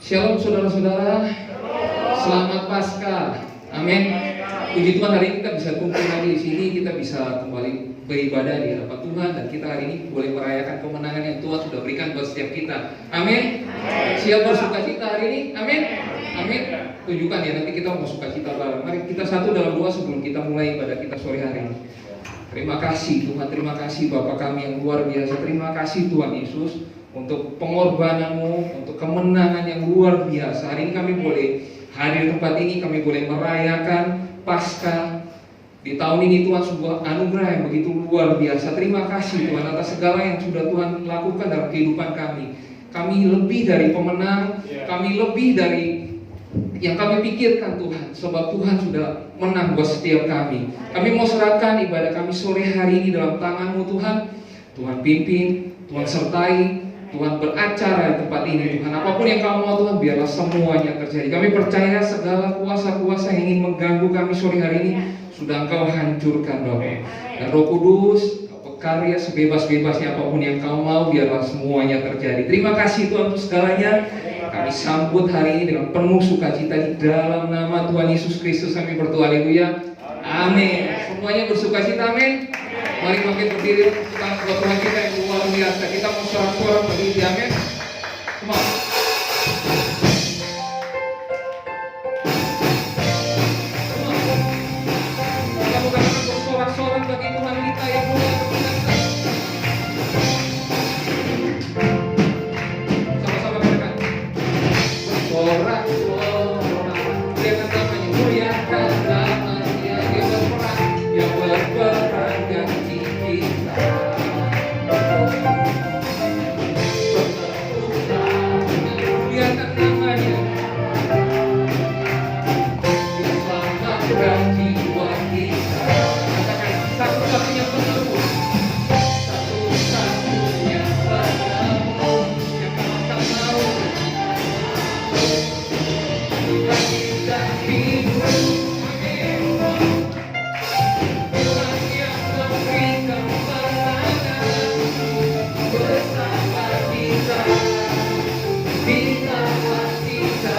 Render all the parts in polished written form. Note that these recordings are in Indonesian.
Shalom saudara-saudara, selamat Paskah, amin. Puji Tuhan, hari ini kita bisa kumpul lagi di sini, kita bisa kembali beribadah di hadapan Tuhan, dan kita hari ini boleh merayakan kemenangan yang Tuhan sudah berikan buat setiap kita, amin. Siap bersuka cita hari ini, amin, amin. Tunjukkan ya, nanti kita mau suka cita bareng. Mari kita satu dalam doa sebelum kita mulai ibadah kita sore hari ini. Terima kasih Tuhan, terima kasih Bapa kami yang luar biasa, terima kasih Tuhan Yesus untuk pengorbananmu, untuk kemenangan yang luar biasa. Hari ini kami boleh hadir di tempat ini, kami boleh merayakan Paskah. Di tahun ini Tuhan sebuah anugerah yang begitu luar biasa. Terima kasih Tuhan atas segala yang sudah Tuhan lakukan dalam kehidupan kami. Kami lebih dari pemenang, kami lebih dari yang kami pikirkan Tuhan, sebab Tuhan sudah menang buat setiap kami. Kami mau serahkan ibadah kami sore hari ini dalam tangan-Mu Tuhan. Tuhan pimpin, Tuhan sertai, Tuhan beracara di tempat ini Tuhan. Apapun yang Kau mau Tuhan, biarlah semuanya terjadi. Kami percaya segala kuasa-kuasa yang ingin mengganggu kami sore hari ini sudah Engkau hancurkan Bapa. Dan Roh Kudus, Kau berkarya sebebas-bebasnya, apapun yang Kau mau, biarlah semuanya terjadi. Terima kasih Tuhan untuk segalanya. Kami sambut hari ini dengan penuh sukacita di dalam nama Tuhan Yesus Kristus kami berdoa, haleluya, amin. Semuanya bersukacita, amin. Mari bangkit berdiri, kita buat Tuhan kita yang luar biasa. Kita mau sorak-sorak berdiri, amin. Semua. Kita bukan bersorak-sorak bagi Tuhan kita yang luar biasa. Sama-sama katakan. Bersorak-sorak, lihat namanya, muliakan namanya, dia berperang, dia berperang ganti kita. Muliakan namanya, dia selamatkan jiwa kita. Katakan, satu-satunya penebus, satu-satunya penebus yang akan mau kita hidup. Tuhan yang memberikan kemenangan bersama kita, di tangan kita.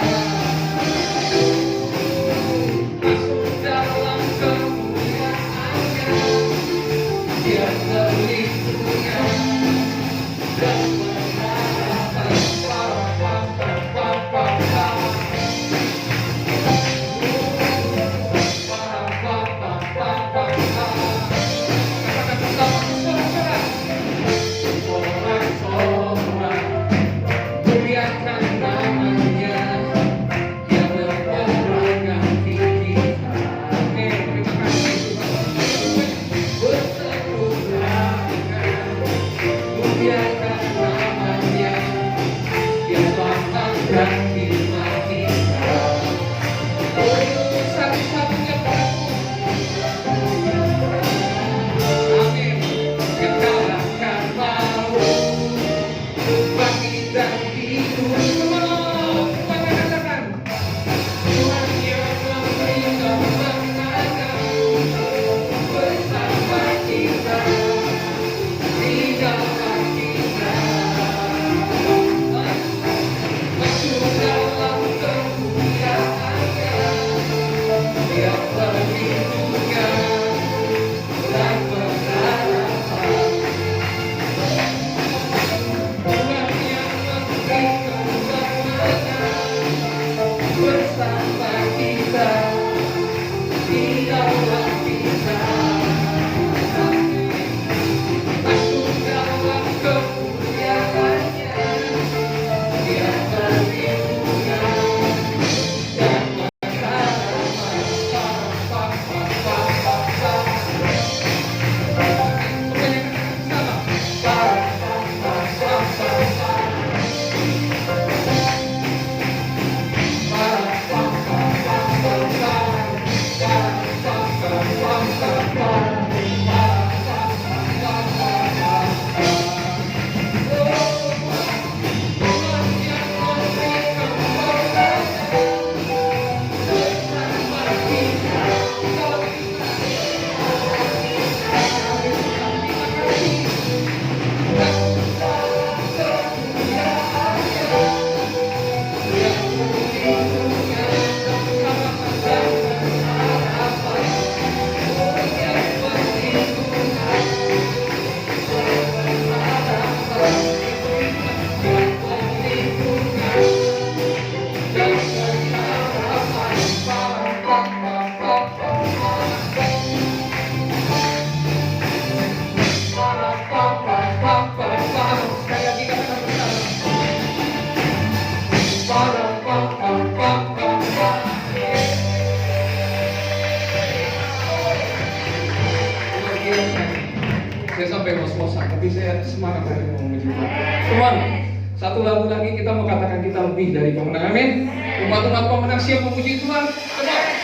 Masuk dalam kemuliaan-Nya, Dia terlindungnya dan menghadapkan muliakan namanya, Dia berperang ganti kita. Terima kasih Tuhan. Berseru muliakan namanya. Saya sampai ngos-ngosan, tapi saya semangat hari mau memuji Tuhan. Teman, satu lagu lagi kita mau katakan kita lebih dari pemenang. Amin. Umat-umat pemenang siap memuji Tuhan. Teman.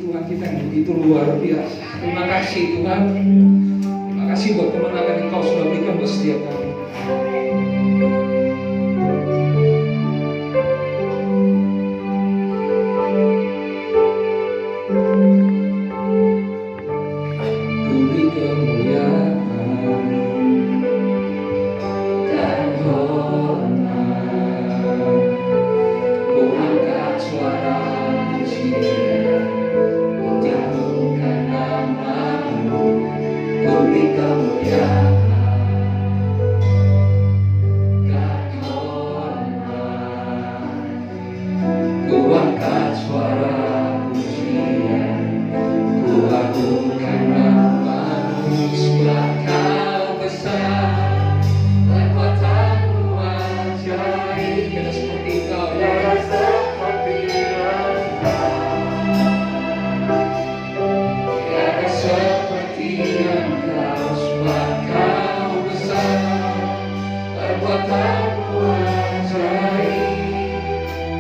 Tuhan kita yang begitu luar biasa. Terima kasih Tuhan. Terima kasih buat kemenangan yang Engkau sudah berikan buat setiap kami. Beri kemuliaan dan hormat, ku angkat suara pujian untuk mengagungkan nama-Mu. Beri kemuliaan dan hormat, ku angkat suara pujian, ku agungkan nama-Mu. Sebab Kau besar, kekuatan-Mu ajaib. Tiada seperti Kau, tiada seperti tiada seperti Engkau. Sebab Kau besar, kekuatan-Mu ajaib.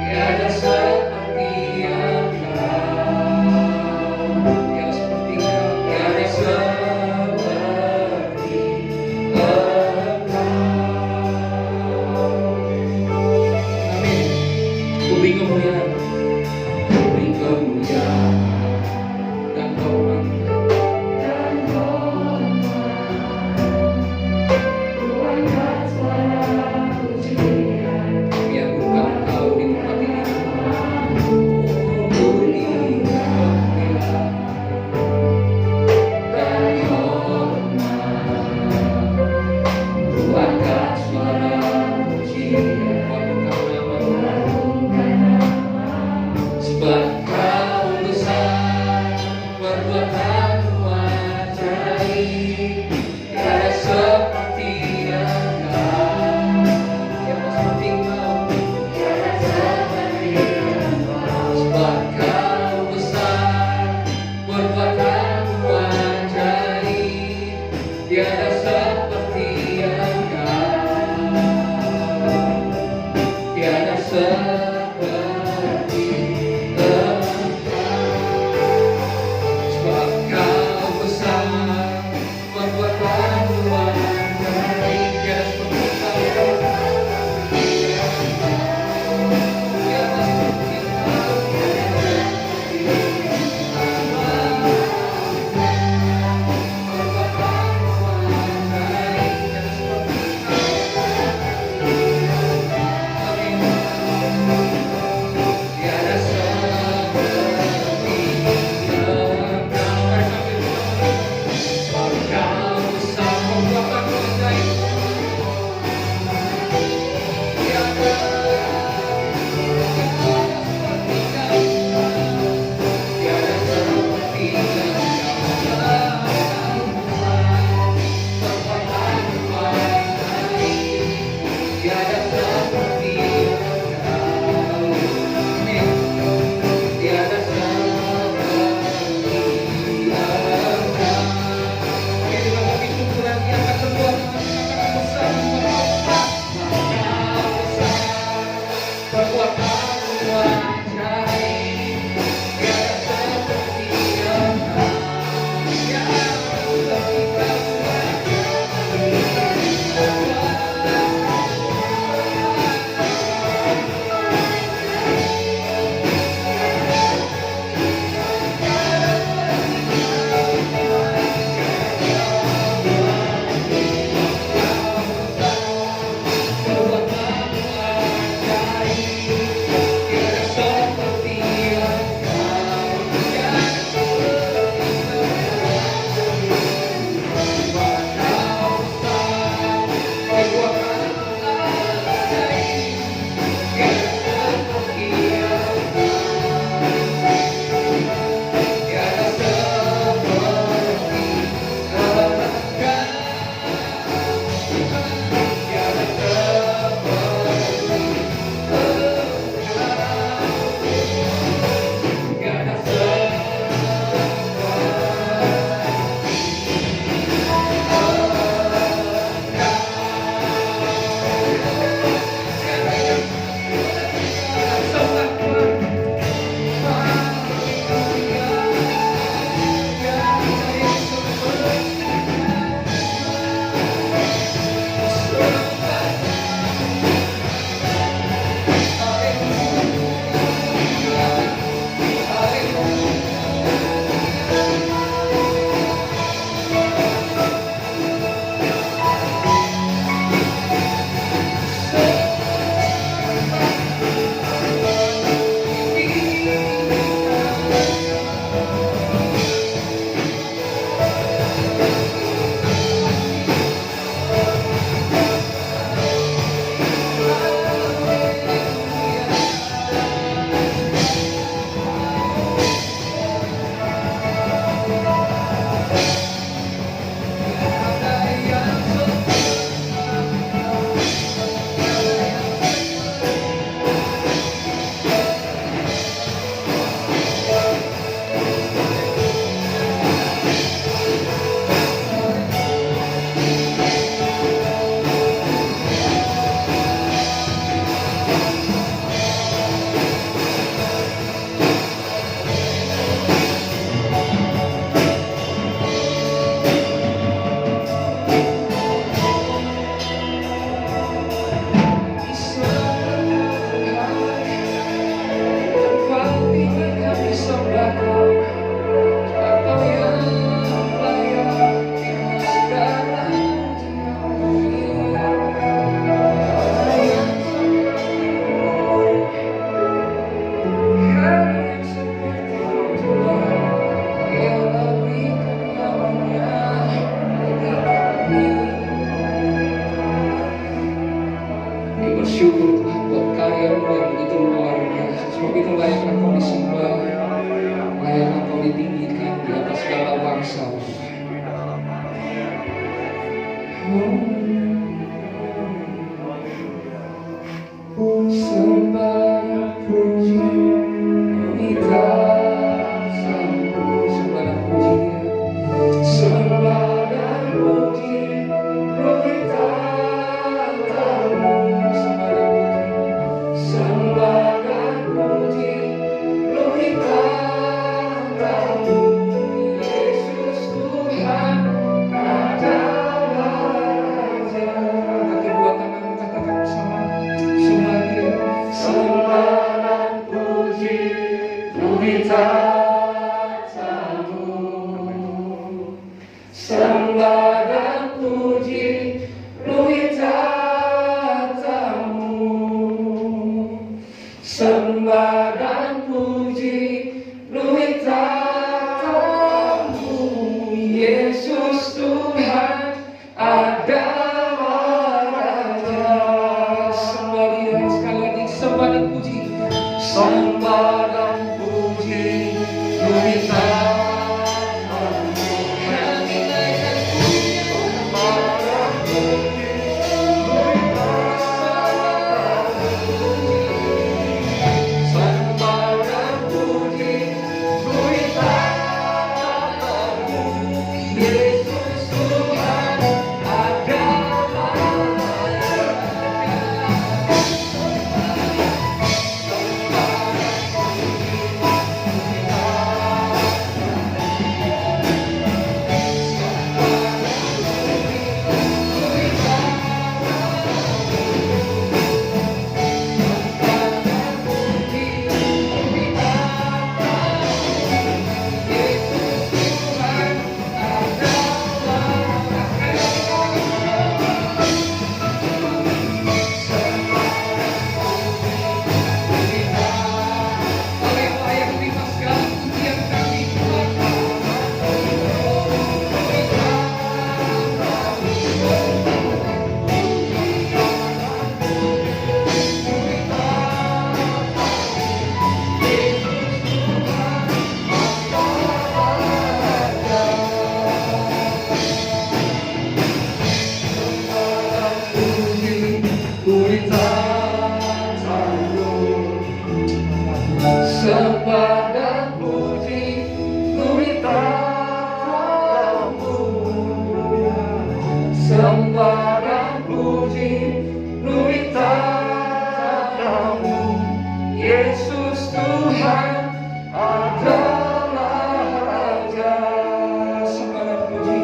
Tiada seperti Engkau, tiada seperti Engkau, tiada seperti Engkau. Amin. Ku beri kemuliaan, ku beri kemuliaan dan hormat, ku angkat suara pujian, biar bukan Kau di tempat ini. Ku beri kemuliaan dan hormat, ku angkat suara pujian, agungkan nama-Mu. Sebab Kau besar, perbuatan-Mu ajaib. Tiada seperti Engkau, tiada seperti Engkau, tiada seperti Engkau. Sebab Kau besar, perbuatan-Mu ajaib. Tiada seperti Engkau, tiada seperti Engkau. Sebab Kau besar, perbuatan-Mu ajaib. Tiada seperti Engkau, tiada seperti Engkau. Perbuatan-Mu ajaib. Syukur Tuhan buat karya-Mu yang begitu luar biasa. Sebab itu layak Engkau disembah, layak Engkau ditinggikan di atas segala bangsa Tuhan. Sembah dan puji kita sambut, sembah dan puji Dia. Sembah dan puji kita tamu, sembah dan puji kita tamu. Yesus Tuhan adalah Raja. Kedua tanganmu katakan bersama, sembah Dia. Sembah dan puji kita tamu. Sembah dan puji kita tamu. Sembah dan puji kita tamu. Yesus Tuhan adalah Raja. Sembah Dia sekali lagi, sembah dan puji. Sembah dan puji kita tamu. Kami naikkan puji, sembah dan puji kita tamu. Sembah dan puji kita tamu. Yesus Tuhan adalah Raja. Sembah dan puji kita tamu. Sembah dan puji kita tamu. Yesus Tuhan adalah Raja. Sembah dan puji.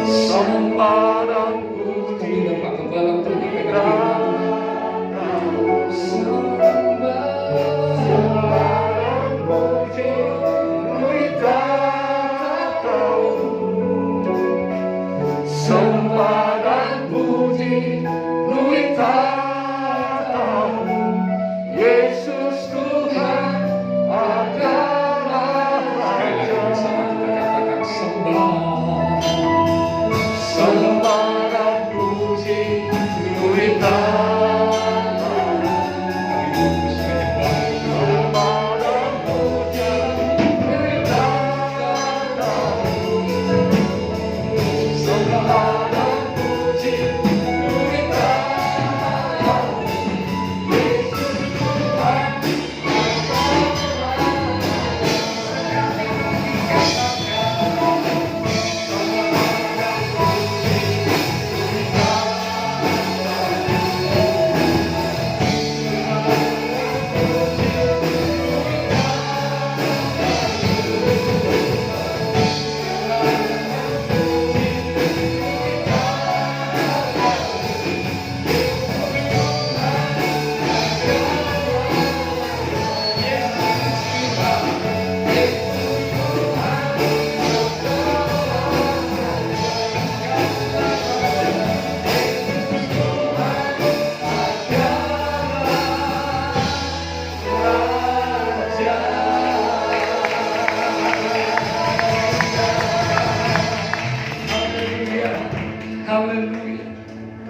Sembah dan puji Bapak Gembala untuk dipegang. Sembah dan puji kita tamu. Yesus Tuhan adalah Raja. Katakan sembah. Sembah dan puji kita tamu. Sembah dan puji kita tamu. Sembah dan puji kita tamu. Yesus Tuhan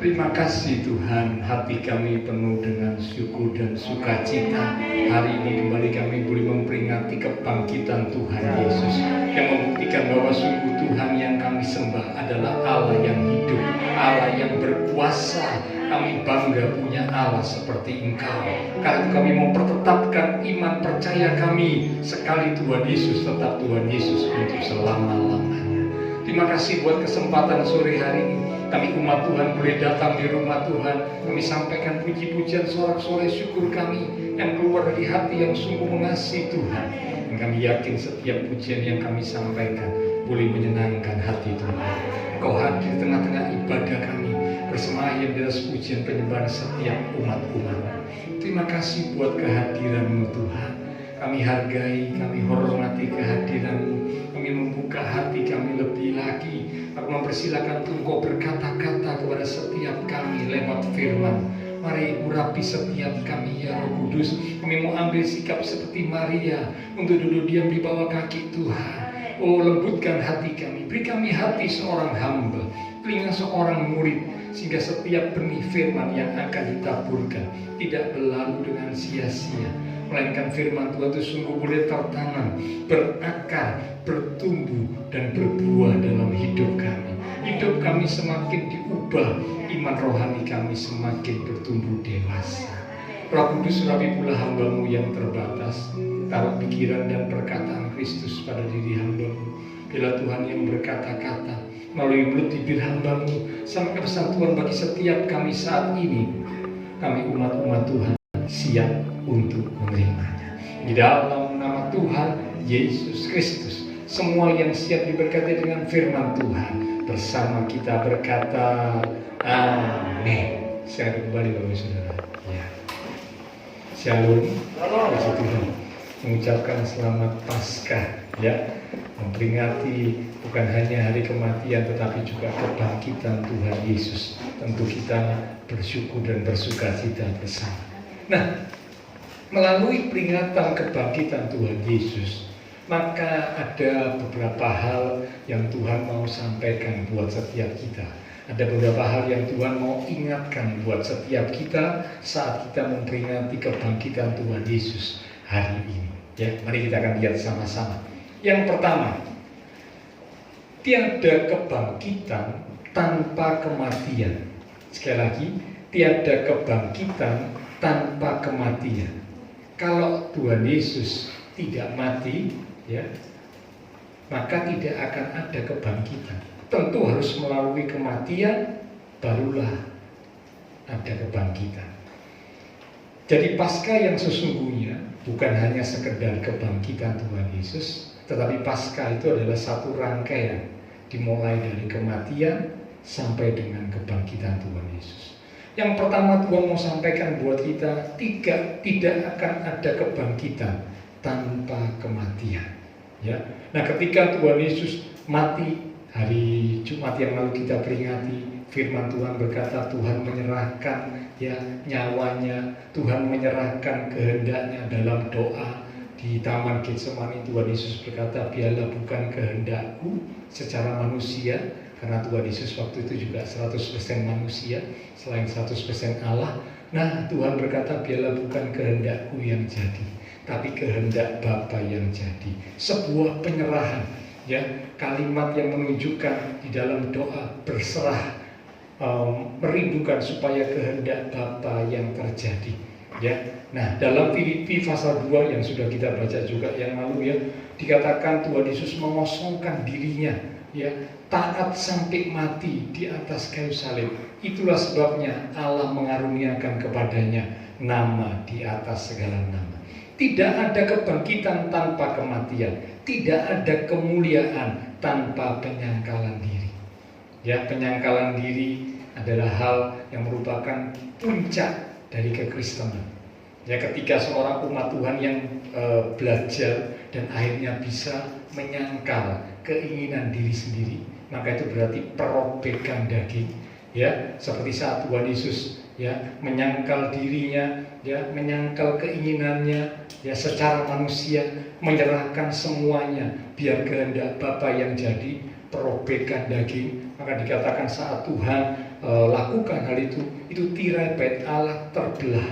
Terima kasih Tuhan, hati kami penuh dengan syukur dan sukacita. Hari ini kembali kami boleh memperingati kebangkitan Tuhan Yesus, yang membuktikan bahwa sungguh Tuhan yang kami sembah adalah Allah yang hidup, Allah yang berkuasa. Kami bangga punya Allah seperti Engkau. Karena itu kami mempertetapkan iman percaya kami, sekali Tuhan Yesus tetap Tuhan Yesus untuk selama-lamanya. Terima kasih buat kesempatan sore hari ini. Kami umat Tuhan boleh datang di rumah Tuhan. Kami sampaikan puji-pujian, sorak-sorai syukur kami yang keluar dari hati yang sungguh mengasihi Tuhan. Dan kami yakin setiap pujian yang kami sampaikan boleh menyenangkan hati Tuhan. Engkau hadir di tengah-tengah ibadah kami, bersemayam di atas pujian penyembahan setiap umat-umat. Terima kasih buat kehadiran-Mu Tuhan. Kami hargai, kami hormati kehadiran-Mu. Kami membuka hati kami lebih lagi. Aku mempersilakan Engkau berkata-kata kepada setiap kami lewat firman. Mari urapi setiap kami ya Roh Kudus. Kami mau ambil sikap seperti Maria untuk duduk diam di bawah kaki Tuhan. Oh, lembutkan hati kami. Beri kami hati seorang hamba, telinga seorang murid, sehingga setiap benih firman yang akan ditaburkan tidak berlalu dengan sia-sia, melainkan firman Tuhan itu sungguh boleh tertanam, berakar, bertumbuh, dan berbuah dalam hidup kami. Hidup kami semakin diubah, iman rohani kami semakin bertumbuh dewasa. Roh Kudus, urapi pula hamba-Mu yang terbatas. Taruh pikiran dan perkataan Kristus pada diri hamba-Mu. Bila Tuhan yang berkata-kata melalui mulut bibir hamba-Mu, sampai pesan Tuhan bagi setiap kami saat ini. Kami umat-umat Tuhan siap untuk menerimanya. Di dalam nama Tuhan Yesus Kristus, semua yang siap diberkati dengan firman Tuhan bersama kita berkata amin. Saya kembali Bapak Saudara. Ya. Shalom. Puji Tuhan. Mengucapkan selamat Paskah, ya, memperingati bukan hanya hari kematian tetapi juga kebangkitan Tuhan Yesus. Tentu kita bersyukur dan bersukacita bersama. Nah, melalui peringatan kebangkitan Tuhan Yesus, maka ada beberapa hal yang Tuhan mau sampaikan buat setiap kita. Ada beberapa hal yang Tuhan mau ingatkan buat setiap kita saat kita memperingati kebangkitan Tuhan Yesus hari ini. Ya, mari kita akan lihat sama-sama. Yang pertama, tiada kebangkitan tanpa kematian. Sekali lagi, tiada kebangkitan tanpa kematian. Kalau Tuhan Yesus tidak mati, ya, maka tidak akan ada kebangkitan. Tentu harus melalui kematian, barulah ada kebangkitan. Jadi Paskah yang sesungguhnya bukan hanya sekedar kebangkitan Tuhan Yesus, tetapi Paskah itu adalah satu rangkaian, dimulai dari kematian sampai dengan kebangkitan Tuhan Yesus. Yang pertama Tuhan mau sampaikan buat kita, tidak akan ada kebangkitan tanpa kematian. Ya. Nah, ketika Tuhan Yesus mati, hari Jumat yang lalu kita peringati, firman Tuhan berkata Tuhan menyerahkan ya nyawanya, Tuhan menyerahkan kehendaknya dalam doa di Taman Getsemani. Tuhan Yesus berkata, biarlah bukan kehendakku secara manusia, karena Tuhan Yesus waktu itu juga 100% manusia, selain 100% Allah. Nah, Tuhan berkata, biarlah bukan kehendakku yang jadi, tapi kehendak Bapa yang jadi. Sebuah penyerahan, ya, kalimat yang menunjukkan di dalam doa berserah, merindukan supaya kehendak Bapa yang terjadi, ya. Nah, dalam Filipi pasal 2 yang sudah kita baca juga yang lalu, ya, dikatakan Tuhan Yesus mengosongkan dirinya, ya, taat sampai mati di atas kayu salib. Itulah sebabnya Allah mengaruniakan kepadanya nama di atas segala nama. Tidak ada kebangkitan tanpa kematian, tidak ada kemuliaan tanpa penyangkalan diri. Ya, penyangkalan diri adalah hal yang merupakan puncak dari kekristenan. Ya, ketika seorang umat Tuhan yang belajar dan akhirnya bisa menyangkal keinginan diri sendiri, maka itu berarti perobekan daging. Ya, seperti saat Tuhan Yesus, ya, menyangkal dirinya, ya, menyangkal keinginannya, ya, secara manusia, menyerahkan semuanya biar kehendak Bapa yang jadi, perobekan daging, maka dikatakan saat Tuhan lakukan hal itu tirai bait Allah terbelah,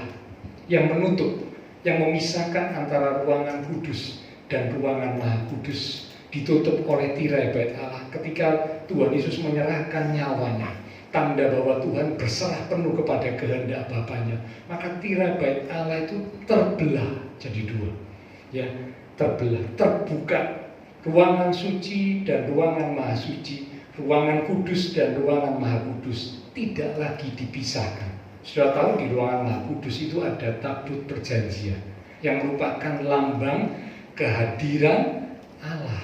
yang menutup, yang memisahkan antara ruangan kudus dan ruangan maha kudus, ditutup oleh tirai bait Allah ketika Tuhan Yesus menyerahkan nyawanya, tanda bahwa Tuhan berserah penuh kepada kehendak Bapanya. Maka tirai bait Allah itu terbelah jadi dua, ya, terbelah, terbuka ruangan suci dan ruangan maha suci, ruangan kudus dan ruangan maha kudus tidak lagi dipisahkan. Sudah tahu di ruangan maha kudus itu ada tabut perjanjian yang merupakan lambang kehadiran Allah,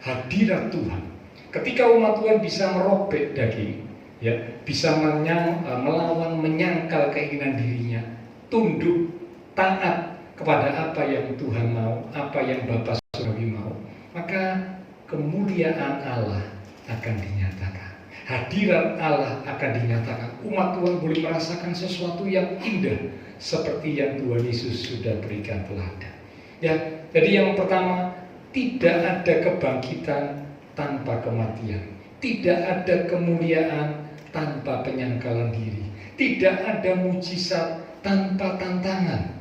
hadirat Tuhan. Ketika umat Tuhan bisa merobek daging, ya, bisa melawan, menyangkal keinginan dirinya, tunduk, taat kepada apa yang Tuhan mau, apa yang Bapa Surgawi mau, maka kemuliaan Allah akan dinyatakan, hadirat Allah akan dinyatakan. Umat Tuhan boleh merasakan sesuatu yang indah seperti yang Tuhan Yesus sudah berikan teladan. Ya, jadi yang pertama, tidak ada kebangkitan tanpa kematian, tidak ada kemuliaan tanpa penyangkalan diri, tidak ada mujizat tanpa tantangan.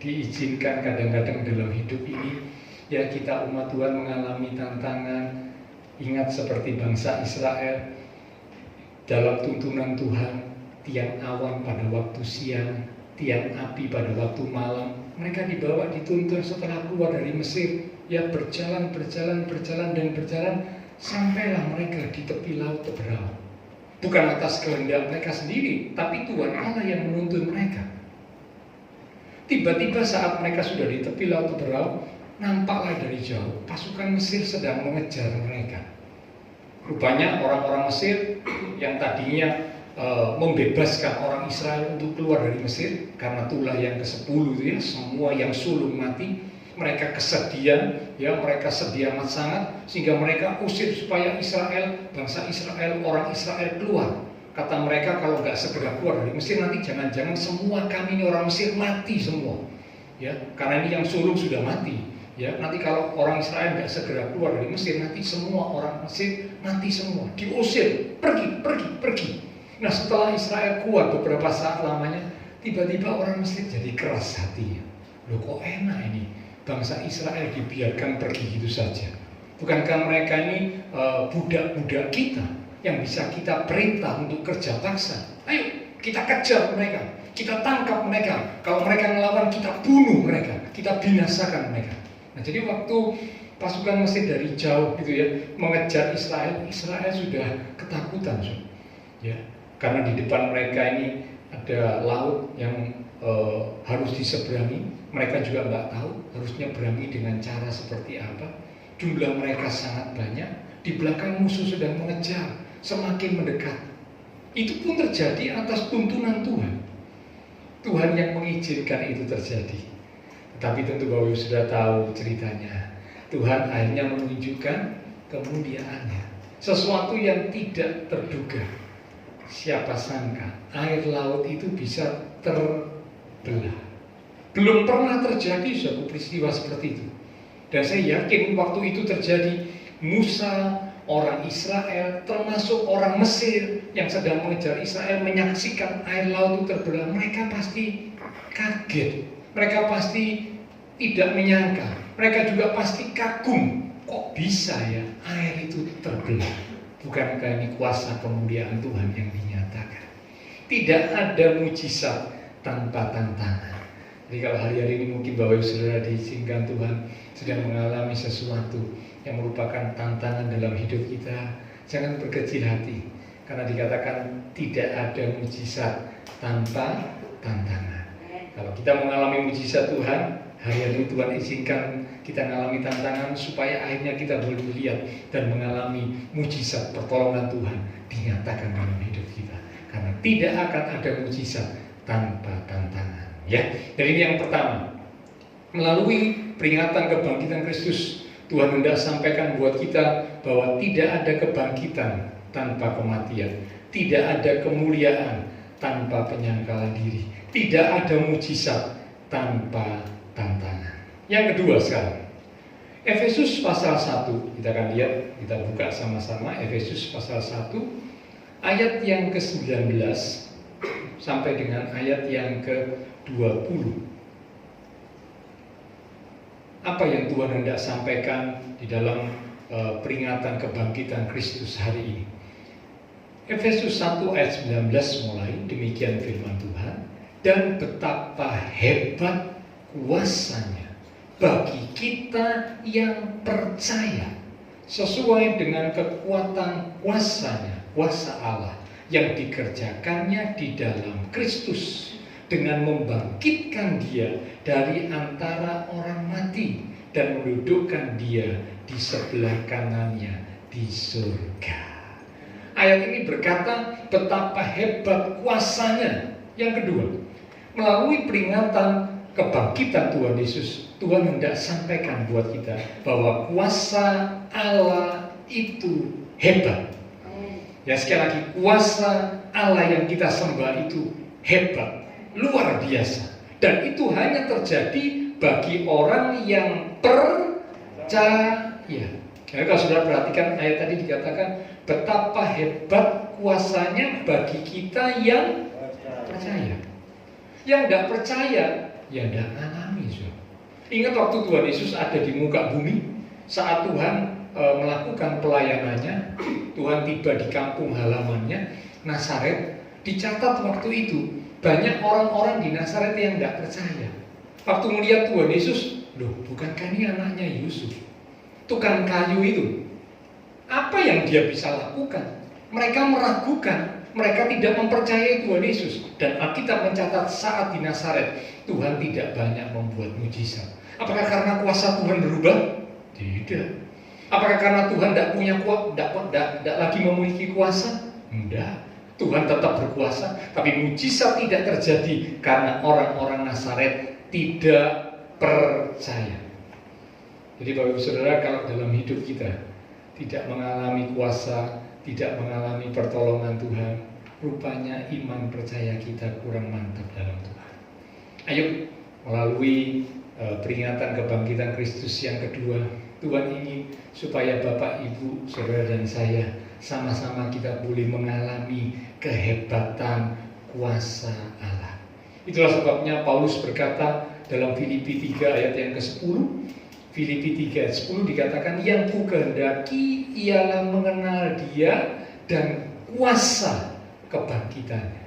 Diizinkan kadang-kadang dalam hidup ini, ya, kita umat Tuhan mengalami tantangan. Ingat seperti bangsa Israel dalam tuntunan Tuhan, tiang awan pada waktu siang, tiang api pada waktu malam. Mereka dibawa, dituntun setelah keluar dari Mesir, ya, berjalan sampailah mereka di tepi laut Teberau. Bukan atas kehendak mereka sendiri, tapi Tuhan Allah yang menuntun mereka. Tiba-tiba saat mereka sudah di tepi laut Teberau, nampaklah dari jauh pasukan Mesir sedang mengejar mereka. Rupanya orang-orang Mesir yang tadinya membebaskan orang Israel untuk keluar dari Mesir, karena tulah yang ke-10 itu, ya, semua yang sulung mati, mereka kesedihan, ya, mereka sedih amat sangat, sehingga mereka usir supaya Israel, bangsa Israel, orang Israel keluar. Kata mereka, kalau nggak segera keluar dari Mesir, nanti jangan-jangan semua kami ini orang Mesir mati semua, ya, karena ini yang sulung sudah mati. Ya, nanti kalau orang Israel nggak segera keluar dari Mesir, nanti semua orang Mesir mati semua, diusir, pergi. Nah, setelah Israel kuat beberapa saat lamanya, tiba-tiba orang Mesir jadi keras hatinya. Loh, kok enak ini, bangsa Israel dibiarkan pergi gitu saja. Bukankah mereka ini budak-budak kita yang bisa kita perintah untuk kerja paksa? Ayo, kita kejar mereka, kita tangkap mereka. Kalau mereka melawan, kita bunuh mereka, kita binasakan mereka. Nah, jadi waktu pasukan Mesir dari jauh gitu, ya, mengejar Israel, Israel sudah ketakutan, ya, karena di depan mereka ini ada laut yang harus diseberangi. Mereka juga nggak tahu harus nyeberangi dengan cara seperti apa. Jumlah mereka sangat banyak, di belakang musuh sedang mengejar, semakin mendekat. Itu pun terjadi atas tuntunan Tuhan. Tuhan yang mengizinkan itu terjadi. Tapi tentu Bapak Ibu sudah tahu ceritanya. Tuhan akhirnya menunjukkan kemuliaannya, sesuatu yang tidak terduga. Siapa sangka air laut itu bisa terbelah. Belum pernah terjadi suatu peristiwa seperti itu. Dan saya yakin waktu itu terjadi, Musa, orang Israel, termasuk orang Mesir yang sedang mengejar Israel, menyaksikan air laut itu terbelah. Mereka pasti kaget. Mereka pasti tidak menyangka. Mereka juga pasti kagum. Kok bisa ya air itu terbelah? Bukankah ini kuasa kemuliaan Tuhan yang dinyatakan? Tidak ada mujizat tanpa tantangan. Jadi kalau hari-hari ini mungkin Bapak Ibu Saudara diizinkan Tuhan sedang mengalami sesuatu yang merupakan tantangan dalam hidup kita, jangan berkecil hati. Karena dikatakan tidak ada mujizat tanpa tantangan. Kalau kita mengalami mujizat Tuhan, hari-hari ini Tuhan izinkan kita mengalami tantangan supaya akhirnya kita boleh melihat dan mengalami mujizat pertolongan Tuhan dinyatakan dalam hidup kita. Karena tidak akan ada mujizat tanpa tantangan. Ya, jadi ini yang pertama. Melalui peringatan kebangkitan Kristus, Tuhan hendak sampaikan buat kita bahwa tidak ada kebangkitan tanpa kematian, tidak ada kemuliaan tanpa penyangkalan diri, tidak ada mujizat tanpa tantangan. Yang kedua sekarang, Efesus pasal 1, kita akan lihat, kita buka sama-sama Efesus pasal 1 ayat yang ke-19 sampai dengan ayat yang ke-20. Apa yang Tuhan hendak sampaikan di dalam peringatan kebangkitan Kristus hari ini? Efesus 1 ayat 19 mulai, demikian firman Tuhan, dan betapa hebat kuasanya bagi kita yang percaya, sesuai dengan kekuatan kuasanya, kuasa Allah yang dikerjakannya di dalam Kristus, dengan membangkitkan dia dari antara orang mati dan mendudukkan dia di sebelah kanannya di surga. Ayat ini berkata betapa hebat kuasanya. Yang kedua, melalui peringatan kebangkitan Tuhan Yesus, Tuhan hendak sampaikan buat kita bahwa kuasa Allah itu hebat. Ya, sekali lagi, kuasa Allah yang kita sembah itu hebat, luar biasa. Dan itu hanya terjadi bagi orang yang percaya. Jadi kalau saudara perhatikan ayat tadi dikatakan betapa hebat kuasanya bagi kita yang percaya. Yang tidak percaya, ya tidak mengalami. Ingat waktu Tuhan Yesus ada di muka bumi, saat Tuhan melakukan pelayanannya, Tuhan tiba di kampung halamannya, Nazaret. Dicatat waktu itu banyak orang-orang di Nazaret yang tidak percaya. Waktu melihat Tuhan Yesus, loh, bukankah ini anaknya Yusuf, tukang kayu itu? Apa yang dia bisa lakukan? Mereka meragukan, mereka tidak mempercayai Tuhan Yesus. Dan Alkitab mencatat saat di Nazaret, Tuhan tidak banyak membuat mujizat. Apakah karena kuasa Tuhan berubah? Tidak. Apakah karena Tuhan tidak lagi memiliki kuasa? Tidak. Tuhan tetap berkuasa, tapi mujizat tidak terjadi karena orang-orang Nazaret tidak percaya. Jadi Bapak Ibu Saudara, kalau dalam hidup kita tidak mengalami kuasa, tidak mengalami pertolongan Tuhan, rupanya iman percaya kita kurang mantap dalam Tuhan. Ayo, melalui peringatan kebangkitan Kristus yang kedua, Tuhan ingin supaya Bapak, Ibu, Saudara dan saya sama-sama kita boleh mengalami kehebatan kuasa Allah. Itulah sebabnya Paulus berkata dalam Filipi 3 ayat yang ke-10, Filipi 3 ayat 10 dikatakan, yang ku kehendaki ialah mengenal dia dan kuasa kebangkitannya.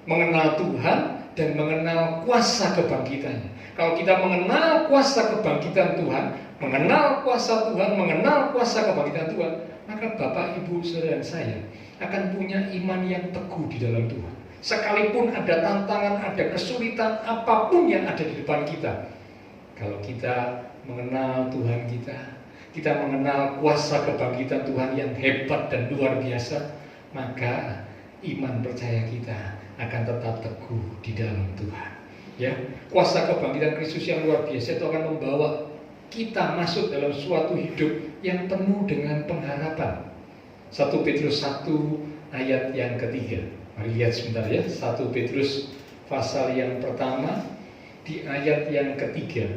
Mengenal Tuhan dan mengenal kuasa kebangkitannya. Kalau kita mengenal kuasa kebangkitan Tuhan, mengenal kuasa Tuhan, mengenal kuasa kebangkitan Tuhan, maka Bapak, Ibu, Saudara dan saya akan punya iman yang teguh di dalam Tuhan. Sekalipun ada tantangan, ada kesulitan, apapun yang ada di depan kita, kalau kita mengenal Tuhan kita mengenal kuasa kebangkitan Tuhan yang hebat dan luar biasa, maka iman percaya kita akan tetap teguh di dalam Tuhan. Ya, kuasa kebangkitan Kristus yang luar biasa itu akan membawa kita masuk dalam suatu hidup yang penuh dengan pengharapan. 1 Petrus 1 ayat yang ketiga. Mari lihat sebentar ya, 1 Petrus pasal yang pertama di ayat yang ketiga.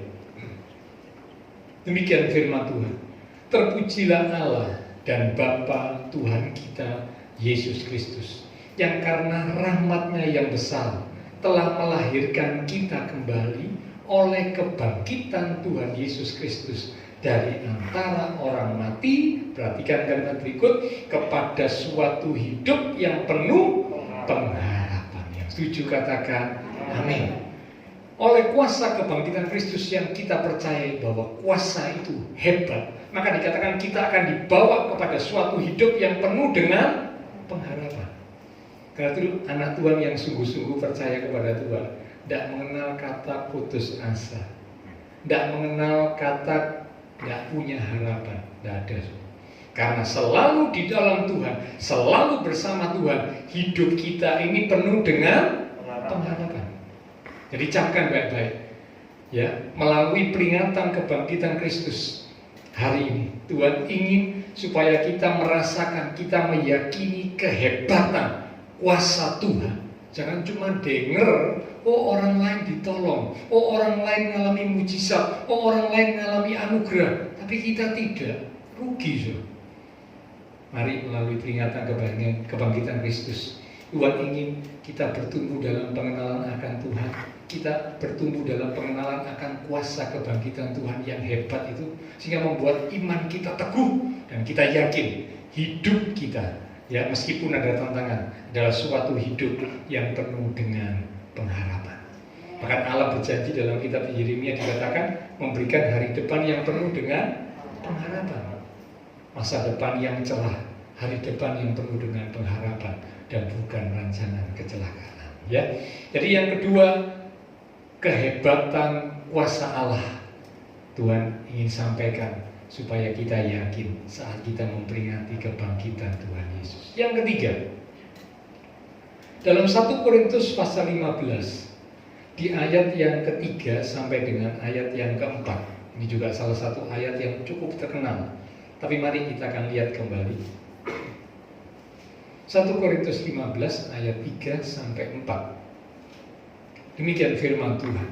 Demikian firman Tuhan. Terpujilah Allah dan Bapa Tuhan kita Yesus Kristus, yang karena rahmat-Nya yang besar telah melahirkan kita kembali oleh kebangkitan Tuhan Yesus Kristus dari antara orang mati. Perhatikan kalimat berikut, kepada suatu hidup yang penuh pengharapan. Yang setuju katakan amin. Oleh kuasa kebangkitan Kristus yang kita percayai bahwa kuasa itu hebat, maka dikatakan kita akan dibawa kepada suatu hidup yang penuh dengan pengharapan. Karena itu anak Tuhan yang sungguh-sungguh percaya kepada Tuhan tidak mengenal kata putus asa, tidak mengenal kata tidak punya harapan, tidak ada. Karena selalu di dalam Tuhan, selalu bersama Tuhan, hidup kita ini penuh dengan pengharapan. Jadi camkan baik-baik ya, melalui peringatan kebangkitan Kristus hari ini, Tuhan ingin supaya kita merasakan, kita meyakini kehebatan kuasa Tuhan Jangan cuma denger, oh orang lain ditolong, oh orang lain mengalami mujizat, oh orang lain mengalami anugerah, tapi kita tidak, rugi. So. Mari melalui peringatan kebangkitan Kristus, Tuhan ingin kita bertumbuh dalam pengenalan akan Tuhan, kita bertumbuh dalam pengenalan akan kuasa kebangkitan Tuhan yang hebat itu, sehingga membuat iman kita teguh dan kita yakin hidup kita, ya meskipun ada tantangan, adalah suatu hidup yang penuh dengan pengharapan. Bahkan Allah berjanji dalam kitab Yeremia dikatakan memberikan hari depan yang penuh dengan pengharapan, masa depan yang cerah, hari depan yang penuh dengan pengharapan dan bukan rancangan kecelakaan. Ya, jadi yang kedua, kehebatan kuasa Allah Tuhan ingin sampaikan supaya kita yakin saat kita memperingati kebangkitan Tuhan Yesus. Yang ketiga, dalam 1 Korintus pasal 15 di ayat yang ketiga sampai dengan ayat yang keempat, ini juga salah satu ayat yang cukup terkenal, tapi mari kita akan lihat kembali. 1 Korintus 15 ayat 3 sampai 4. Demikian firman Tuhan.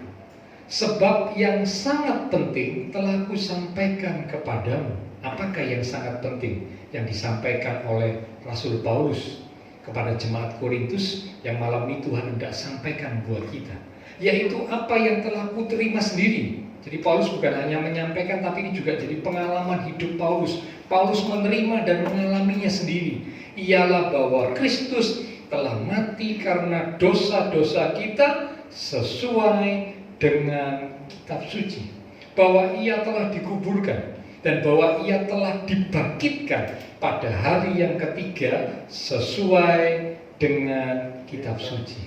Sebab yang sangat penting telah kusampaikan kepadamu. Apakah yang sangat penting yang disampaikan oleh Rasul Paulus kepada jemaat Korintus yang malam ini Tuhan hendak sampaikan buat kita, yaitu apa yang telah kuterima sendiri. Jadi Paulus bukan hanya menyampaikan, tapi ini juga jadi pengalaman hidup Paulus. Paulus menerima dan mengalaminya sendiri. Ialah bahwa Kristus telah mati karena dosa-dosa kita sesuai dengan kitab suci, bahwa ia telah dikuburkan dan bahwa ia telah dibangkitkan pada hari yang ketiga sesuai dengan kitab suci.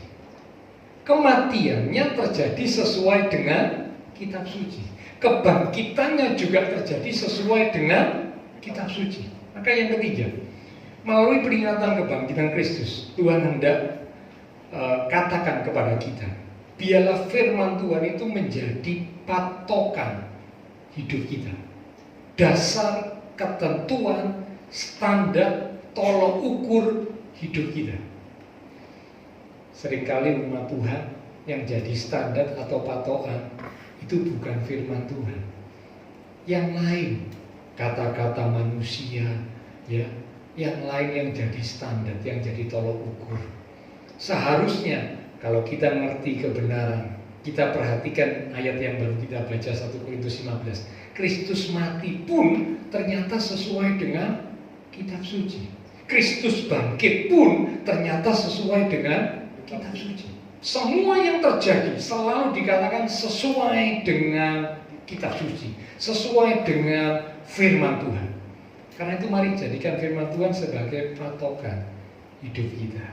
Kematiannya terjadi sesuai dengan kitab suci, kebangkitannya juga terjadi sesuai dengan kitab suci. Maka yang ketiga, melalui peringatan kebangkitan Kristus, Tuhan hendak katakan kepada kita, biarlah firman Tuhan itu menjadi patokan hidup kita, dasar ketentuan, standar, tolok ukur hidup kita. Seringkali umat Tuhan yang jadi standar atau patokan itu bukan firman Tuhan, yang lain, kata-kata manusia, ya, yang lain yang jadi standar, yang jadi tolok ukur. Seharusnya kalau kita ngerti kebenaran, kita perhatikan ayat yang baru kita baca 1 Korintus 15. Kristus mati pun ternyata sesuai dengan kitab suci. Kristus bangkit pun ternyata sesuai dengan kitab suci. Semua yang terjadi selalu dikatakan sesuai dengan kitab suci, sesuai dengan firman Tuhan. Karena itu mari jadikan firman Tuhan sebagai patokan hidup kita.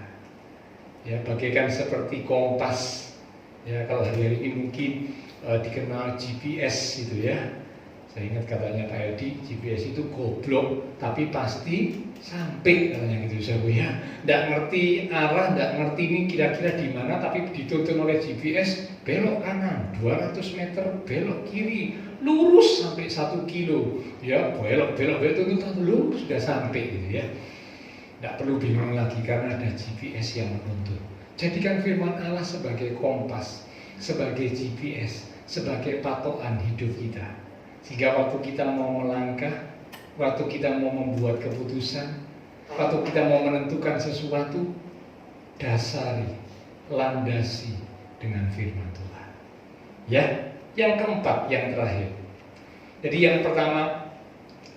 Ya, bagaikan seperti kompas. Ya, kalau hari ini mungkin dikenal GPS gitu ya. Saya ingat katanya Pak Edi, GPS itu goblok tapi pasti sampai katanya gitu saya ya. Nggak ngerti arah, nggak ngerti ini kira-kira di mana, tapi dituntun oleh GPS belok kanan 200 meter, belok kiri, lurus sampai 1 kilo. Ya, belok tuntun lurus sudah sampai gitu ya. Tidak perlu bingung lagi karena ada GPS yang menuntun. Jadikan firman Allah sebagai kompas, sebagai GPS, sebagai patokan hidup kita. Sehingga waktu kita mau melangkah, waktu kita mau membuat keputusan, waktu kita mau menentukan sesuatu, dasari, landasi dengan firman Tuhan. Ya, yang keempat, yang terakhir. Jadi yang pertama,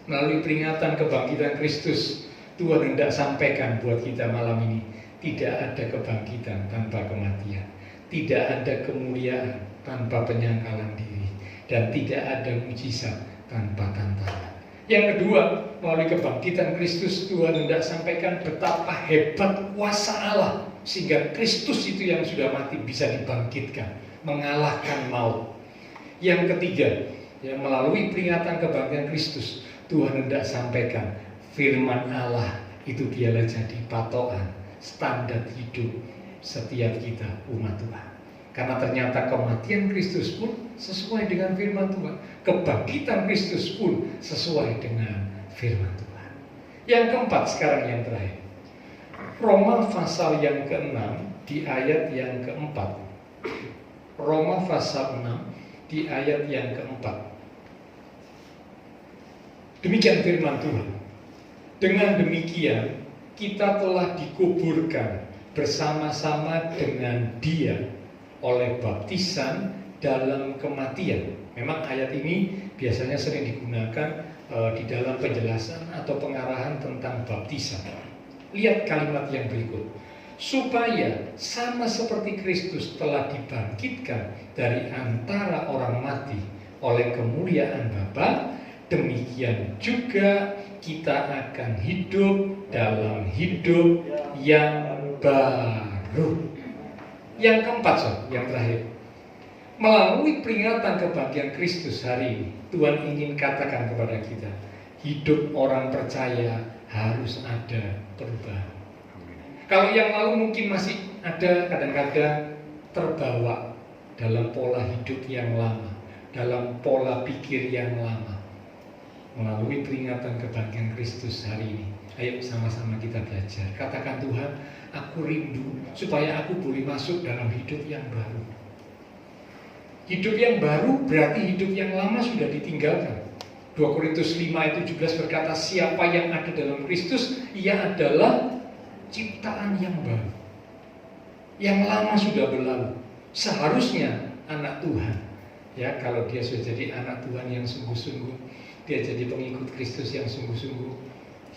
melalui peringatan kebangkitan Kristus, Tuhan hendak sampaikan buat kita malam ini, tidak ada kebangkitan tanpa kematian, tidak ada kemuliaan tanpa penyangkalan diri, dan tidak ada mujizat tanpa tantangan. Yang kedua, melalui kebangkitan Kristus, Tuhan hendak sampaikan betapa hebat kuasa Allah, sehingga Kristus itu yang sudah mati bisa dibangkitkan, mengalahkan maut. Yang ketiga, ya, melalui peringatan kebangkitan Kristus, Tuhan hendak sampaikan firman Allah itu biarlah jadi patokan, standar hidup setiap kita umat Tuhan. Karena ternyata kematian Kristus pun sesuai dengan firman Tuhan, kebangkitan Kristus pun sesuai dengan firman Tuhan. Yang keempat sekarang yang terakhir, Roma pasal yang ke-6 di ayat yang keempat. Roma pasal 6 di ayat yang keempat. Demikian firman Tuhan. Dengan demikian kita telah dikuburkan bersama-sama dengan Dia oleh baptisan dalam kematian. Memang ayat ini biasanya sering digunakan di dalam penjelasan atau pengarahan tentang baptisan. Lihat kalimat yang berikut. Supaya sama seperti Kristus telah dibangkitkan dari antara orang mati oleh kemuliaan Bapa, demikian juga kita akan hidup dalam hidup yang baru. Yang keempat, yang terakhir. Melalui peringatan kebangkitan Kristus hari ini, Tuhan ingin katakan kepada kita, hidup orang percaya harus ada perubahan. Kalau yang lalu mungkin masih ada kadang-kadang terbawa dalam pola hidup yang lama, dalam pola pikir yang lama. Melalui peringatan kebangkitan Kristus hari ini, ayo sama-sama kita belajar. Katakan, Tuhan, aku rindu supaya aku boleh masuk dalam hidup yang baru. Hidup yang baru berarti hidup yang lama sudah ditinggalkan. 2 Korintus 5 ayat 17 berkata, siapa yang ada dalam Kristus, ia adalah ciptaan yang baru. Yang lama sudah berlalu. Seharusnya anak Tuhan, ya, kalau dia sudah jadi anak Tuhan yang sungguh-sungguh, dia jadi pengikut Kristus yang sungguh-sungguh,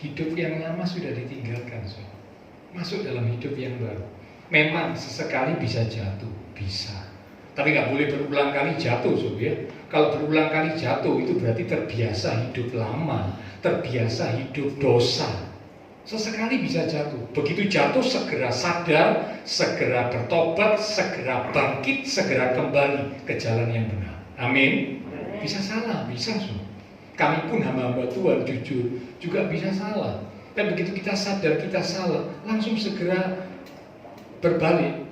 hidup yang lama sudah ditinggalkan, masuk dalam hidup yang baru. Memang sesekali bisa jatuh, bisa, tapi nggak boleh berulang kali jatuh, ya. Kalau berulang kali jatuh itu berarti terbiasa hidup lama, terbiasa hidup dosa. Sesekali bisa jatuh. Begitu jatuh segera sadar, segera bertobat, segera bangkit, segera kembali ke jalan yang benar. Amin. Bisa salah, bisa. Kami pun hamba-hamba Tuhan jujur juga bisa salah. Dan begitu kita sadar kita salah, langsung segera berbalik,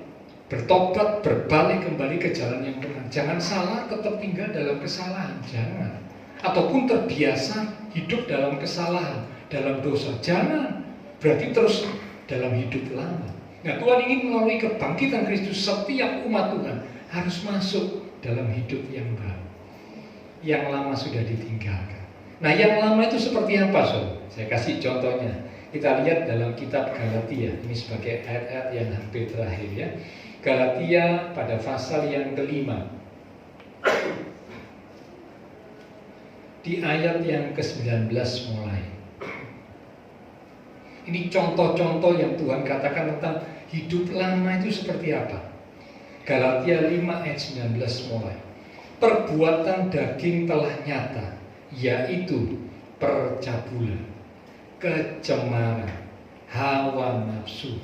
bertobat, berbalik kembali ke jalan yang benar. Jangan salah tetap tinggal dalam kesalahan, jangan. Ataupun terbiasa hidup dalam kesalahan, dalam dosa, jangan. Berarti terus dalam hidup lama. Nah, Tuhan ingin melalui kebangkitan Kristus setiap umat Tuhan harus masuk dalam hidup yang baru. Yang lama sudah ditinggalkan. Nah, yang lama itu seperti apa, Saya kasih contohnya. Kita lihat dalam kitab Galatia. Ini sebagai ayat-ayat yang hampir terakhir, ya. Galatia pada pasal yang kelima. Di ayat yang ke-19 mulai. Ini contoh-contoh yang Tuhan katakan tentang hidup lama itu seperti apa. Galatia 5 ayat 19 mulai. Perbuatan daging telah nyata, yaitu percabulan, kecemaran, hawa nafsu,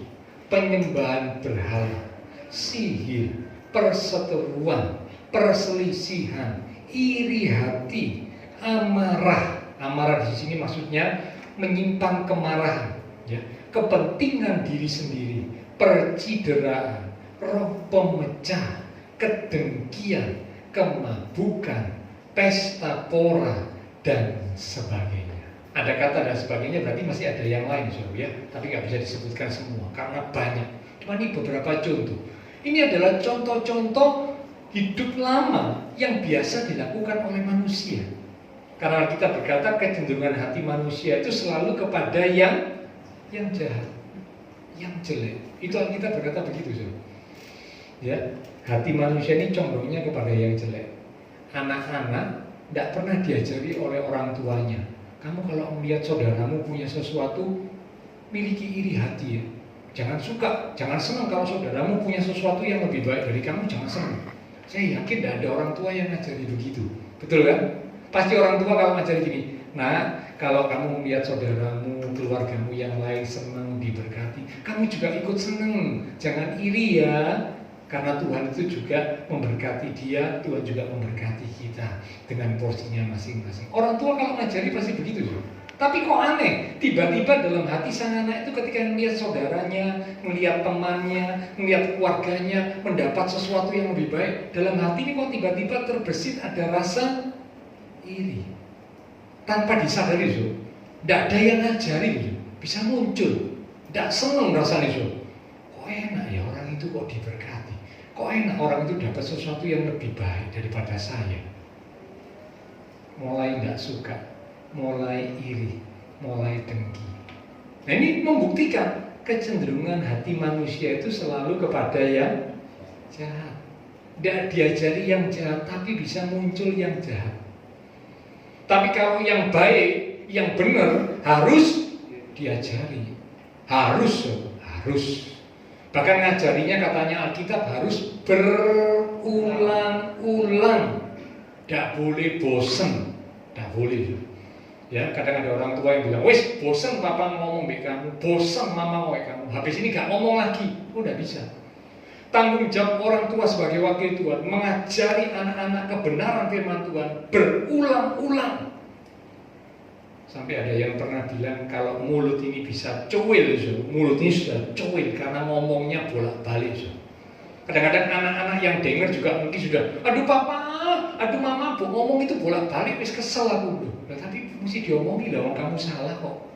penyembahan berhala, sihir, perseteruan, perselisihan, iri hati, amarah. Amarah di sini maksudnya menyimpan kemarahan, ya, kepentingan diri sendiri, percideraan, roh pemecah, kedengkian, kemabukan, pesta pora, dan sebagainya. Ada kata dan sebagainya berarti masih ada yang lain, ya, tapi nggak bisa disebutkan semua karena banyak. Cuma ini beberapa contoh. Ini adalah contoh-contoh hidup lama yang biasa dilakukan oleh manusia. Karena kita berkata kecenderungan hati manusia itu selalu kepada yang jahat, yang jelek. Itu kita berkata begitu, ya, hati manusia ini condongnya kepada yang jelek. Anak-anak tidak pernah diajari oleh orang tuanya. Kamu kalau melihat saudaramu punya sesuatu, miliki iri hati, ya. Jangan suka, jangan senang kalau saudaramu punya sesuatu yang lebih baik dari kamu, jangan senang. Saya yakin tidak ada orang tua yang ngajari begitu, betul kan? Pasti orang tua kalau ngajari gini, nah, kalau kamu melihat saudaramu, keluargamu yang lain senang diberkati, kamu juga ikut senang. Jangan iri, ya. Karena Tuhan itu juga memberkati dia, Tuhan juga memberkati kita dengan porsinya masing-masing. Orang tua kalau ngajari pasti begitu, Tapi kok aneh, tiba-tiba dalam hati sang anak itu ketika melihat saudaranya, melihat temannya, melihat keluarganya mendapat sesuatu yang lebih baik, dalam hati ini kok tiba-tiba terbersit ada rasa iri. Tanpa disadari, tidak ada yang ngajari, bisa muncul. Tidak senang rasanya, kok enak ya orang itu kok diberkati. Kok enak orang itu dapat sesuatu yang lebih baik daripada saya. Mulai nggak suka, mulai iri, mulai dengki. Nah ini membuktikan kecenderungan hati manusia itu selalu kepada yang jahat. Tidak diajari yang jahat, tapi bisa muncul yang jahat. Tapi kalau yang baik, yang benar, harus diajari. Harus. Bahkan ngajarinya katanya Alkitab harus berulang-ulang. Tidak boleh bosen. Tidak boleh. Ya, kadang ada orang tua yang bilang, wes bosen papa ngomong be kamu, bosen mama ngomong kamu. Habis ini gak ngomong lagi. Udah bisa. Tanggung jawab orang tua sebagai wakil Tuhan mengajari anak-anak kebenaran firman Tuhan berulang-ulang. Sampai ada yang pernah bilang kalau mulut ini bisa cuil, mulut ini sudah cuil karena ngomongnya bolak-balik. Kadang-kadang anak-anak yang dengar juga mungkin sudah, aduh papa, aduh mama, bu ngomong itu bolak-balik, wis kesel aku. Nah, tapi mesti diomongi lah, kamu salah kok.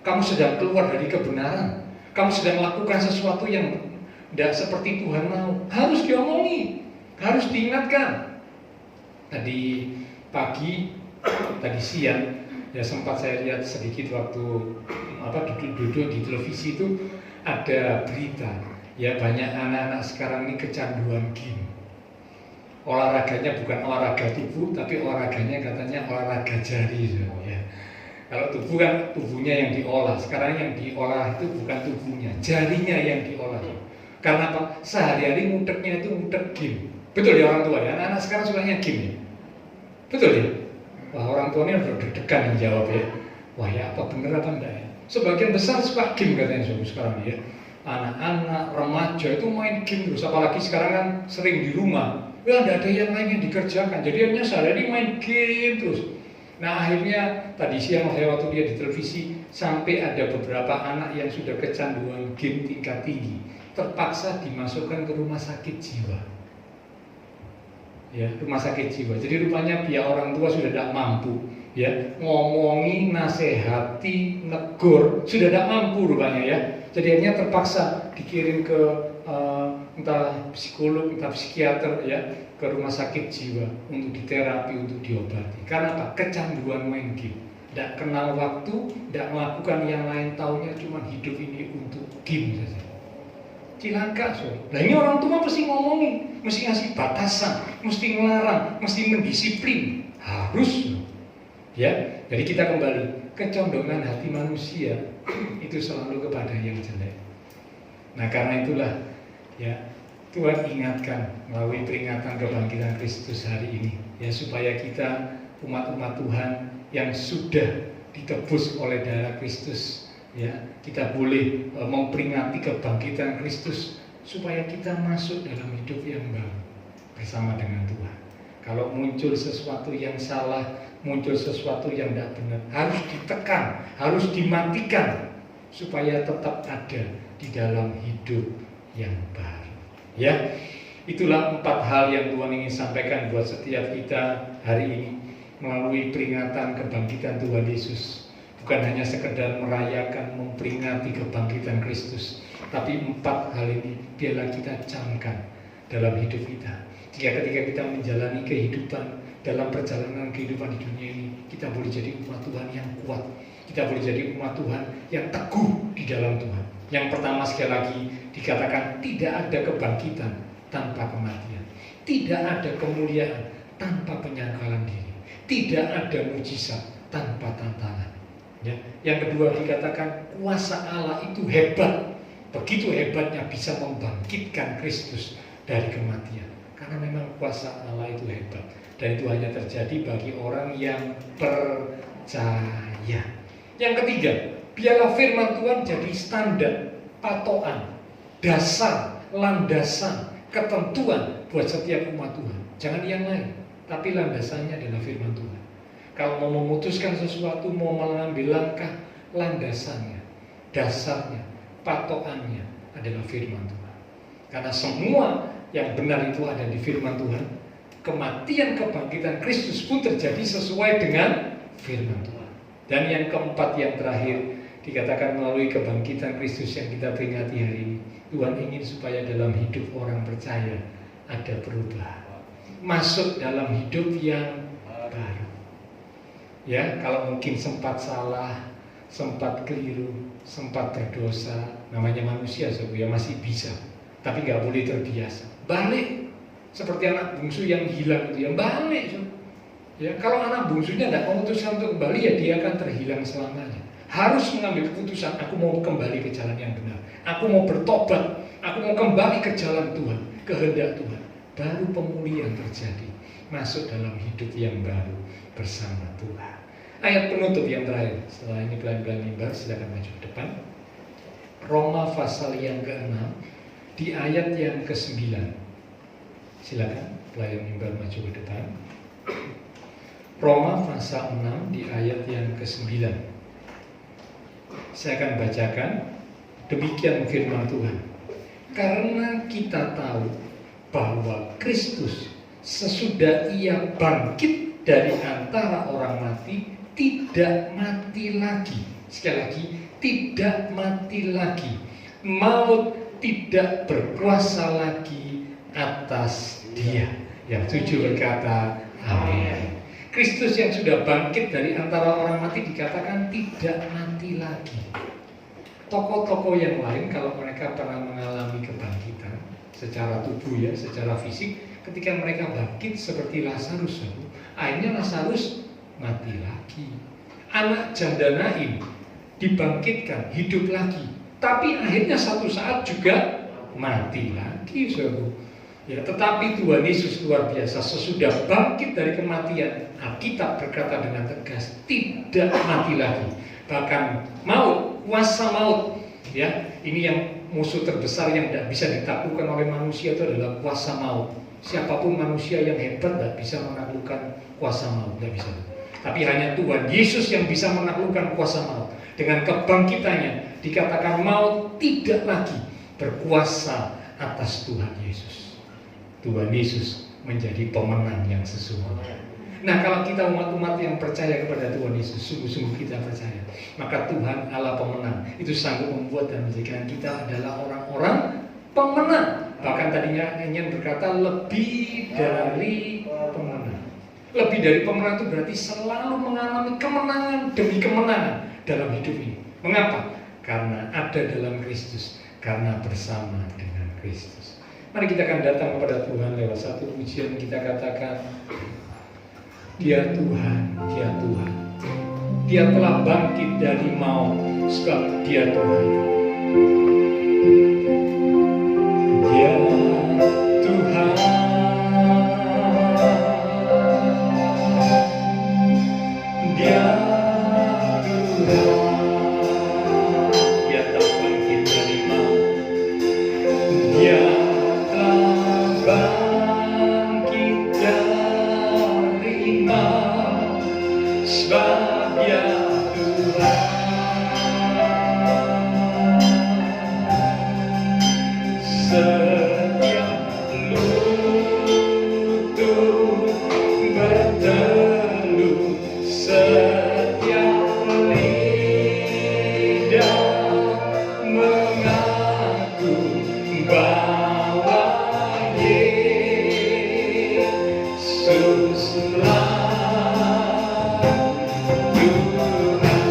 Kamu sedang keluar dari kebenaran. Kamu sedang melakukan sesuatu yang tidak seperti Tuhan mau. Harus diomongi, harus diingatkan. Tadi pagi, tadi siang, ya sempat saya lihat sedikit waktu duduk-duduk di televisi itu ada berita ya banyak anak-anak sekarang ini kecanduan game. Olahraganya bukan olahraga tubuh tapi olahraganya katanya olahraga jari ya. Kalau tubuh kan tubuhnya yang diolah, sekarang yang diolah itu bukan tubuhnya, jarinya yang diolah. Karena apa? Sehari-hari muteknya itu mutek game. Betul ya orang tua ya, anak-anak sekarang sukanya game ya. Betul ya? Wah orang tuanya udah deg-degan yang jawab ya. Wah ya apa bener apa enggak ya? Sebagian besar suka game katanya sekarang ya. Anak-anak, remaja itu main game terus. Apalagi sekarang kan sering di rumah. Ya enggak ada yang lain yang dikerjakan. Jadi akhirnya sehari-hari main game terus. Nah akhirnya tadi siang saya waktu dia di televisi sampai ada beberapa anak yang sudah kecanduan game tingkat tinggi terpaksa dimasukkan ke rumah sakit jiwa. Ya, rumah sakit jiwa. Jadi rupanya pihak orang tua sudah tidak mampu, ya, ngomongi, nasehati, negur, sudah tidak mampu rupanya ya. Jadi akhirnya terpaksa dikirim ke entah psikolog, entah psikiater ya, ke rumah sakit jiwa untuk diterapi, untuk diobati. Karena apa? Kecanduan main game. Tidak kenal waktu, tidak melakukan yang lain, taunya cuma hidup ini untuk game saja. Cilaka, nah ini orang tua pasti ngomongin, mesti ngasih batasan, mesti ngelarang, mesti mendisiplin, harus, ya. Jadi kita kembali, kecondongan hati manusia itu selalu kepada yang jelek. Nah karena itulah, ya Tuhan ingatkan melalui peringatan kebangkitan Kristus hari ini, ya supaya kita umat-umat Tuhan yang sudah ditebus oleh darah Kristus. Ya, kita boleh memperingati kebangkitan Kristus supaya kita masuk dalam hidup yang baru bersama dengan Tuhan. Kalau muncul sesuatu yang salah, muncul sesuatu yang tidak benar, harus ditekan, harus dimatikan supaya tetap ada di dalam hidup yang baru. Ya, itulah 4 hal yang Tuhan ingin sampaikan buat setiap kita hari ini melalui peringatan kebangkitan Tuhan Yesus. Bukan hanya sekedar merayakan, memperingati kebangkitan Kristus, tapi 4 hal ini biarlah kita camkan dalam hidup kita. Jika ketika kita menjalani kehidupan, dalam perjalanan kehidupan di dunia ini, kita boleh jadi umat Tuhan yang kuat. Kita boleh jadi umat Tuhan yang teguh di dalam Tuhan. Yang pertama sekali lagi dikatakan tidak ada kebangkitan tanpa kematian. Tidak ada kemuliaan tanpa penyangkalan diri. Tidak ada mujizat tanpa tantangan. Ya. Yang kedua dikatakan kuasa Allah itu hebat, begitu hebatnya bisa membangkitkan Kristus dari kematian. Karena memang kuasa Allah itu hebat dan itu hanya terjadi bagi orang yang percaya. Yang ketiga, biarlah firman Tuhan jadi standar, patokan, dasar, landasan, ketentuan buat setiap umat Tuhan. Jangan yang lain, tapi landasannya adalah firman Tuhan. Kalau mau memutuskan sesuatu, mau mengambil langkah, landasannya, dasarnya, patokannya adalah firman Tuhan. Karena semua yang benar itu ada di firman Tuhan. Kematian kebangkitan Kristus pun terjadi sesuai dengan firman Tuhan. Dan yang keempat, yang terakhir, dikatakan melalui kebangkitan Kristus yang kita peringati hari ini, Tuhan ingin supaya dalam hidup orang percaya ada perubahan, masuk dalam hidup yang baru. Ya, kalau mungkin sempat salah, sempat keliru, sempat berdosa, namanya manusia ya masih bisa, tapi nggak boleh terbiasa. Balik seperti anak bungsu yang hilang itu, yang balik. Ya, kalau anak bungsunya tidak memutuskan untuk kembali, ya dia akan terhilang selamanya. Harus mengambil keputusan, aku mau kembali ke jalan yang benar, aku mau bertobat, aku mau kembali ke jalan Tuhan, kehendak Tuhan. Baru pemulihan terjadi, masuk dalam hidup yang baru bersama Tuhan. Ayat penutup yang terakhir, setelah ini pelan-pelan mimbar, silakan maju ke depan. Roma pasal yang ke-6 di ayat yang ke-9. Silakan pelayan mimbar maju ke depan. Roma pasal 6 di ayat yang ke-9. Saya akan bacakan. Demikian firman Tuhan. Karena kita tahu bahwa Kristus sesudah ia bangkit dari antara orang mati, tidak mati lagi. Sekali lagi, tidak mati lagi. Maut tidak berkuasa lagi atas dia. Yang setuju berkata amin. Kristus yang sudah bangkit dari antara orang mati dikatakan tidak mati lagi. Tokoh-tokoh yang lain kalau mereka pernah mengalami kebangkitan secara tubuh ya, secara fisik, ketika mereka bangkit seperti Lazarus, akhirnya Lazarus mati lagi. Anak janda Naim dibangkitkan, hidup lagi, tapi akhirnya satu saat juga mati lagi, saudara. Ya, tetapi Tuhan Yesus luar biasa, sesudah bangkit dari kematian, Alkitab berkata dengan tegas, tidak mati lagi. Bahkan maut, kuasa maut, ya, ini yang musuh terbesar yang tidak bisa ditaklukkan oleh manusia itu adalah kuasa maut. Siapapun manusia yang hebat tidak bisa menaklukkan kuasa maut, tidak bisa. Tapi hanya Tuhan Yesus yang bisa menaklukkan kuasa maut. Dengan kebangkitannya dikatakan maut tidak lagi berkuasa atas Tuhan Yesus. Tuhan Yesus menjadi pemenang yang sesungguhnya. Nah, kalau kita umat-umat yang percaya kepada Tuhan Yesus, sungguh-sungguh kita percaya, maka Tuhan Allah pemenang itu sanggup membuat dan menjadikan kita adalah orang-orang pemenang. Bahkan tadinya Nyanyian berkata lebih dari pemenang. Lebih dari pemenang itu berarti selalu mengalami kemenangan demi kemenangan dalam hidup ini. Mengapa? Karena ada dalam Kristus, karena bersama dengan Kristus. Mari kita akan datang kepada Tuhan lewat satu pujian, kita katakan, Dia Tuhan, Dia Tuhan. Dia telah bangkit dari maut, sebab Dia Tuhan. Dia Tuhan. Dia Tuhan. Dia telah bangkit dari maut. Dia telah bangkit dari maut, sebab Dia Tuhan. Setiap lutut bertelut, setiap lidah mengaku bahwa Yesuslah Tuhan.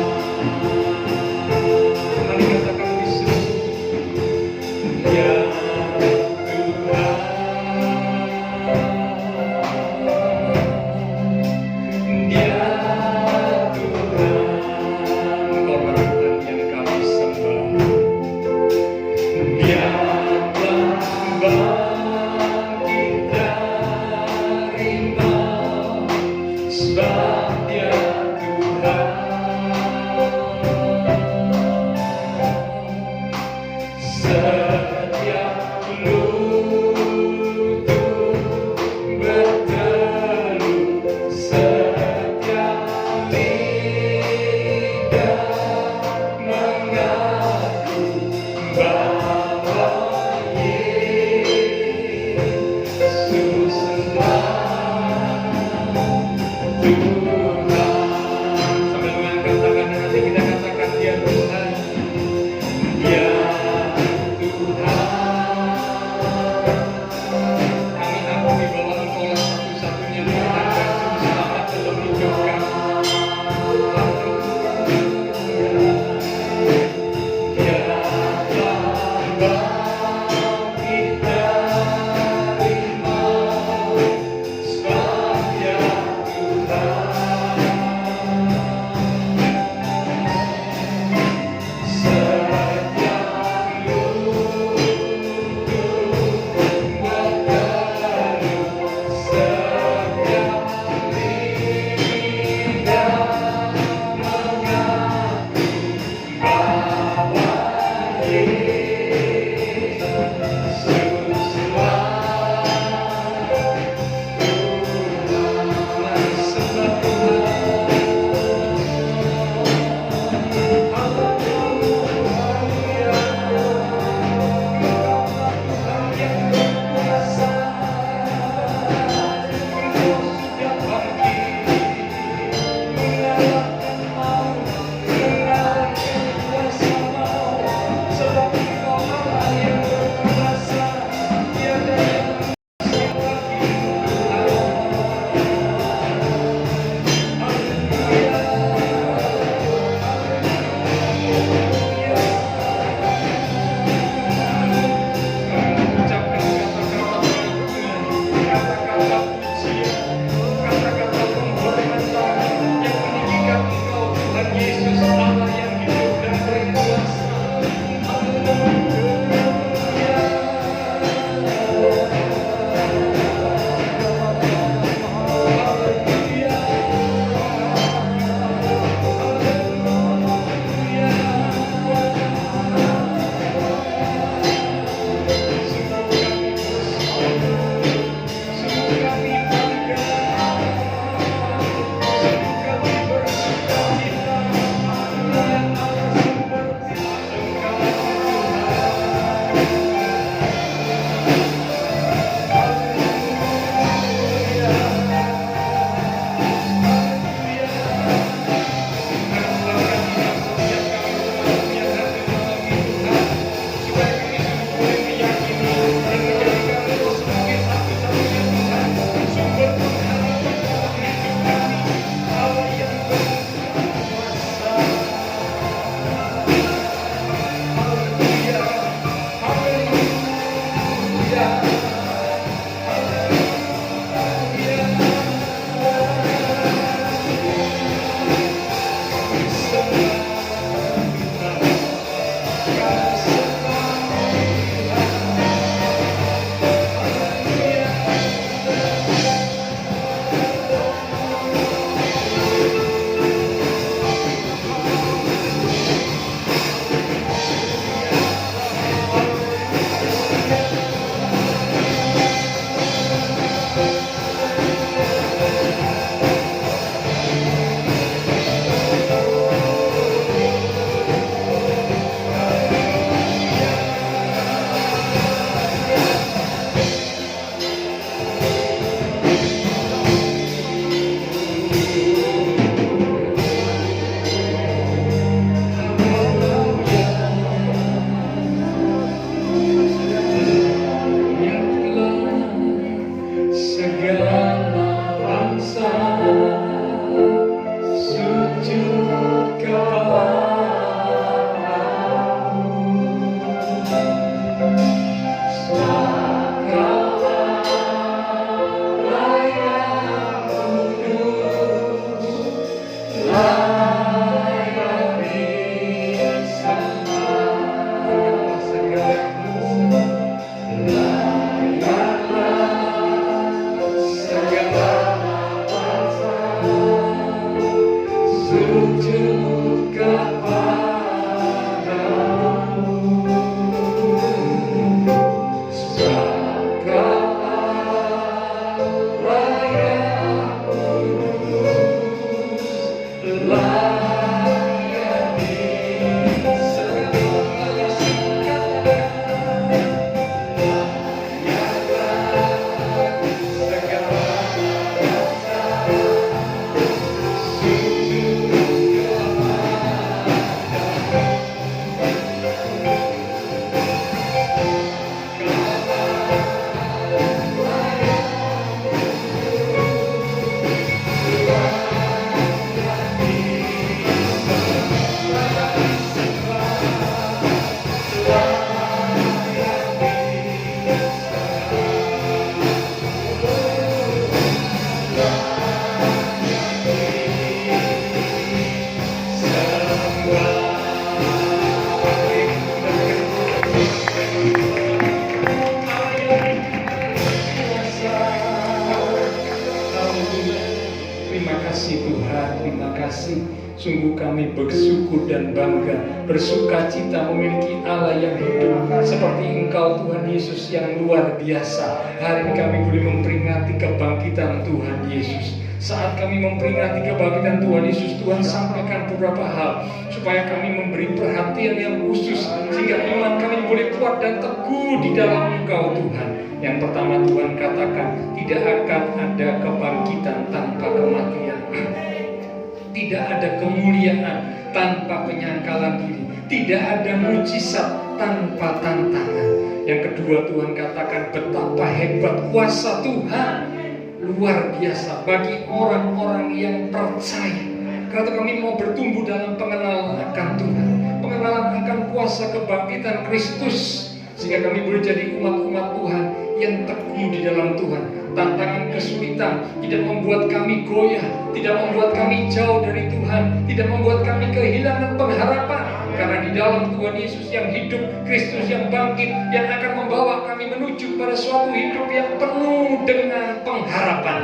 Mari katakan Yesus, Dia Sungguh kami bersyukur dan bangga, bersuka cita memiliki Allah yang hidup seperti Engkau Tuhan Yesus yang luar biasa. Hari ini kami boleh memperingati kebangkitan Tuhan Yesus. Saat kami memperingati kebangkitan Tuhan Yesus, Tuhan sampaikan beberapa hal supaya kami memberi perhatian yang khusus sehingga iman kami boleh kuat dan teguh di dalam Engkau Tuhan. Yang pertama, Tuhan katakan tidak akan ada kebangkitan tanpa kematian. Tidak ada kemuliaan tanpa penyangkalan diri. Tidak ada mujizat tanpa tantangan. Yang kedua, Tuhan katakan betapa hebat kuasa Tuhan, luar biasa bagi orang-orang yang percaya. Karena kami mau bertumbuh dalam pengenalan akan Tuhan, pengenalan akan kuasa kebangkitan Kristus, sehingga kami boleh jadi umat-umat Tuhan yang teguh di dalam Tuhan. Tantangan kesulitan tidak membuat kami goyah, tidak membuat kami jauh dari Tuhan, tidak membuat kami kehilangan pengharapan. Karena di dalam Tuhan Yesus yang hidup, Kristus yang bangkit, yang akan membawa kami menuju pada suatu hidup yang penuh dengan pengharapan.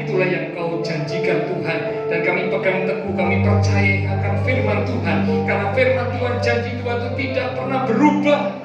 Itulah yang Kau janjikan Tuhan, dan kami pegang teguh, kami percaya akan firman Tuhan. Karena firman Tuhan, janji Tuhan itu tidak pernah berubah.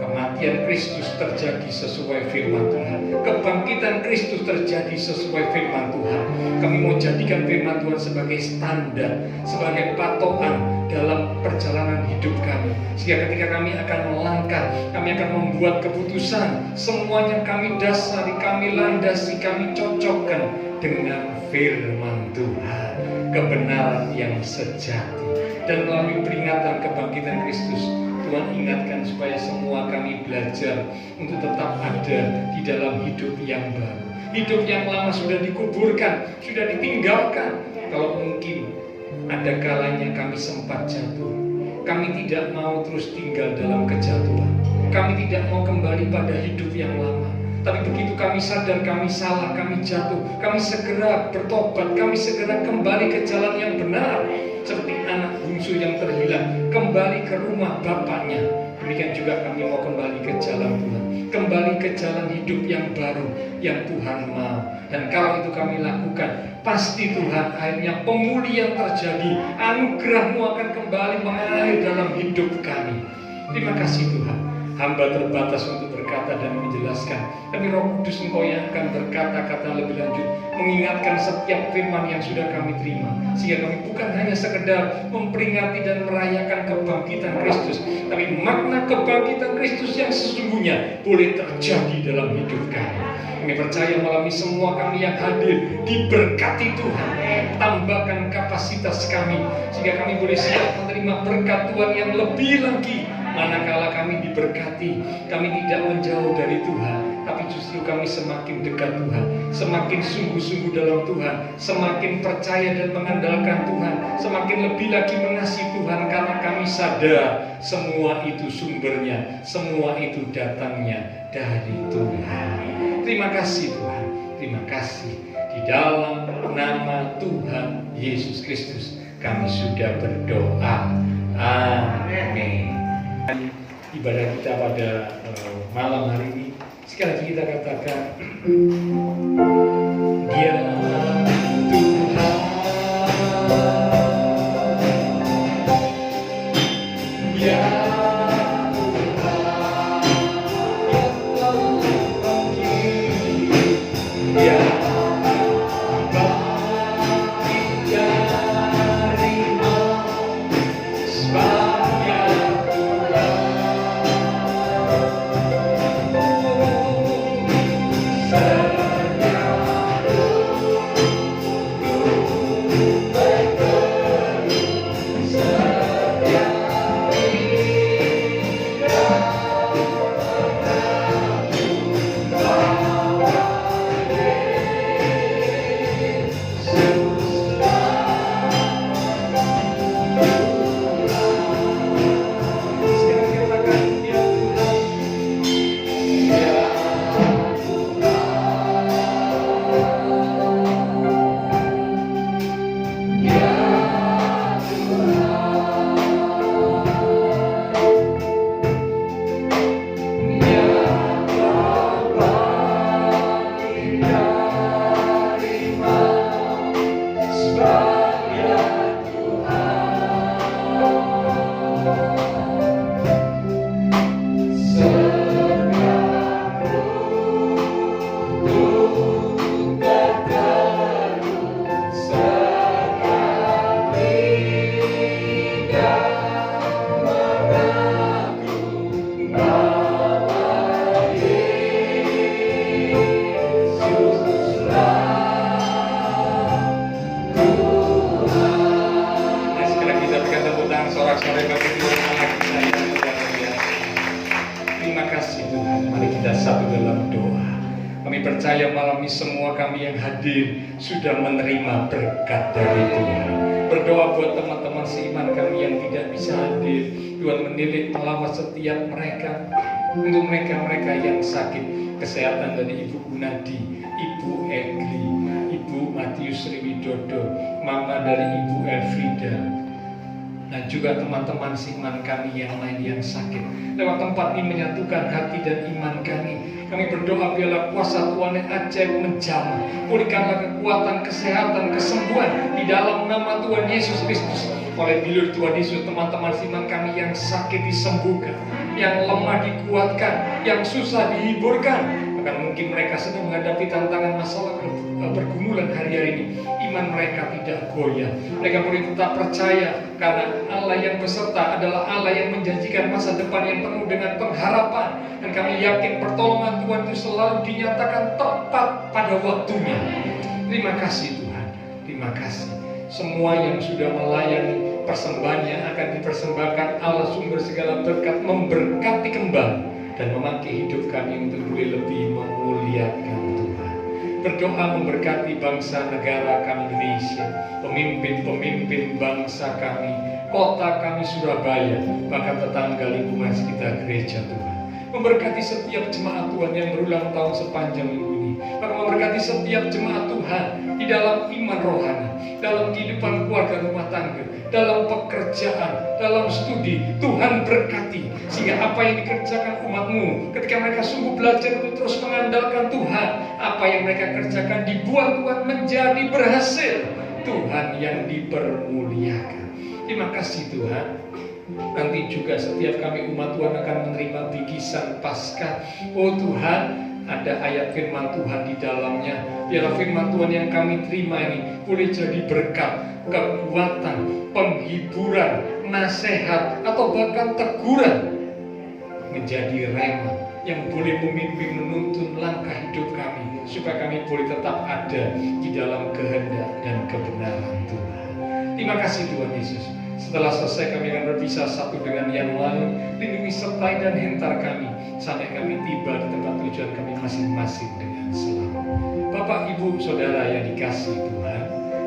Kematian Kristus terjadi sesuai firman Tuhan. Kebangkitan Kristus terjadi sesuai firman Tuhan. Kami mau jadikan firman Tuhan sebagai standar, sebagai patokan dalam perjalanan hidup kami. Sehingga ketika kami akan melangkah, kami akan membuat keputusan, semuanya kami dasari, kami landasi, kami cocokkan dengan firman Tuhan, kebenaran yang sejati. Dan melalui peringatan kebangkitan Kristus, Tuhan ingatkan supaya semua kami belajar untuk tetap ada di dalam hidup yang baru. Hidup yang lama sudah dikuburkan, sudah ditinggalkan. Kalau mungkin ada kalanya kami sempat jatuh, kami tidak mau terus tinggal dalam kejatuhan. Kami tidak mau kembali pada hidup yang lama. Tapi begitu kami sadar kami salah, kami jatuh, kami segera bertobat, kami segera kembali ke jalan yang benar. Seperti anak bungsu yang terhilang kembali ke rumah bapaknya, demikian juga kami mau kembali ke jalan Tuhan, kembali ke jalan hidup yang baru yang Tuhan mau. Dan kalau itu kami lakukan, pasti Tuhan akhirnya pemulihan terjadi, anugerah-Mu akan kembali mengalir dalam hidup kami. Terima kasih Tuhan. Hamba terbatas untuk berkata dan menjelaskan, tapi Roh Kudus Engkau yang akan berkata-kata lebih lanjut, mengingatkan setiap firman yang sudah kami terima, sehingga kami bukan hanya sekedar memperingati dan merayakan kebangkitan Kristus, tapi makna kebangkitan Kristus yang sesungguhnya boleh terjadi dalam hidup kami. Kami percaya malam ini semua kami yang hadir diberkati Tuhan. Tambahkan kapasitas kami sehingga kami boleh siap menerima berkat Tuhan yang lebih lagi. Manakala kami diberkati, kami tidak menjauh dari Tuhan, tapi justru kami semakin dekat Tuhan, semakin sungguh-sungguh dalam Tuhan, semakin percaya dan mengandalkan Tuhan, semakin lebih lagi mengasihi Tuhan, karena kami sadar semua itu sumbernya, semua itu datangnya dari Tuhan. Terima kasih Tuhan, terima kasih. Di dalam nama Tuhan Yesus Kristus kami sudah berdoa. Amin. Ibadah kita pada malam hari ini, sekali lagi kita katakan, Dia Tuhan, Dia Tuhan yang telah bangkit, Dia bangkit dari maut sebabnya Tuhan. dalam doa. Kami percaya malam ini semua kami yang hadir sudah menerima berkat dari Tuhan. Berdoa buat teman-teman seiman kami yang tidak bisa hadir. Tuhan menilik melawat setiap mereka. Untuk mereka-mereka yang sakit, kesehatan dari Ibu Gunadi, Ibu Egli, Ibu Matius Sriwidodo, Mama dari Ibu Elfrida, dan juga teman-teman seiman kami yang lain yang sakit. Lewat tempat ini menyatukan hati dan iman kami. Kami berdoa biarlah kuasa Tuhan yang ajaib menjamah. Pulihkanlah kekuatan, kesehatan, kesembuhan di dalam nama Tuhan Yesus Kristus. Oleh bilur Tuhan Yesus, teman-teman seiman kami yang sakit disembuhkan, yang lemah dikuatkan, yang susah dihiburkan. Bahkan mungkin mereka sedang menghadapi tantangan masalah pergumulan hari-hari ini. Iman mereka tidak goyah. Mereka boleh tetap percaya karena Allah yang beserta adalah Allah yang menjanjikan masa depan yang penuh dengan pengharapan. Dan kami yakin pertolongan Tuhan itu selalu dinyatakan tepat pada waktunya. Terima kasih Tuhan. Terima kasih. Semua yang sudah melayani persembahan yang akan dipersembahkan, Allah sumber segala berkat memberkati kembali dan memakai hidup kami untuk boleh lebih memuliakan Tuhan. Berdoa memberkati bangsa negara kami Indonesia, pemimpin-pemimpin bangsa kami, kota kami Surabaya, bahkan tetangga lingkungan sekitar gereja Tuhan. Memberkati setiap jemaat Tuhan yang berulang tahun sepanjang minggu ini. Bahkan memberkati setiap jemaat Tuhan di dalam iman rohani, dalam kehidupan keluarga rumah tangga, dalam pekerjaan, dalam studi. Tuhan berkati sehingga apa yang dikerjakan umatmu ketika mereka sungguh belajar untuk terus mengandalkan Tuhan, apa yang mereka kerjakan dibuat Tuhan menjadi berhasil. Tuhan yang dipermuliakan. Terima kasih Tuhan. Nanti juga setiap kami umat Tuhan akan menerima bingkisan Paskah. Oh Tuhan, ada ayat firman Tuhan di dalamnya. Biarlah firman Tuhan yang kami terima ini boleh jadi berkat, kekuatan, penghiburan, nasihat, atau bahkan teguran, menjadi rema yang boleh memimpin menuntun langkah hidup kami, supaya kami boleh tetap ada di dalam kehendak dan kebenaran Tuhan. Terima kasih Tuhan Yesus. Setelah selesai kami akan berpisah satu dengan yang lain. Lindungi, sertai dan hentar kami sampai kami tiba di tempat tujuan kami masing-masing dengan selamat. Bapak, Ibu, Saudara yang dikasihi Tuhan,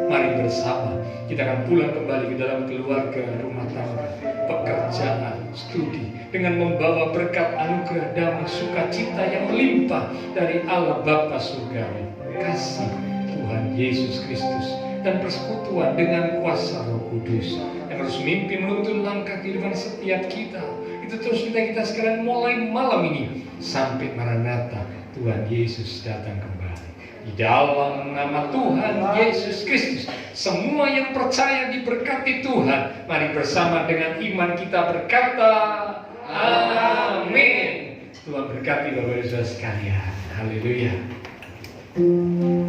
mari bersama kita akan pulang kembali ke dalam keluarga, rumah tangga, pekerjaan, studi, dengan membawa berkat anugerah damai sukacita yang melimpah dari Allah Bapa Surgawi, kasih Tuhan Yesus Kristus, dan persekutuan dengan kuasa Roh Kudus yang harus mimpi menuntun langkah kehidupan setiap kita. Itu terus kita sekarang mulai malam ini sampai Maranatha Tuhan Yesus datang kembali. Di dalam nama Tuhan Yesus Kristus, semua yang percaya diberkati Tuhan. Mari bersama dengan iman kita berkata amin. Tuhan berkati Bapak Ibu sekalian. Haleluya.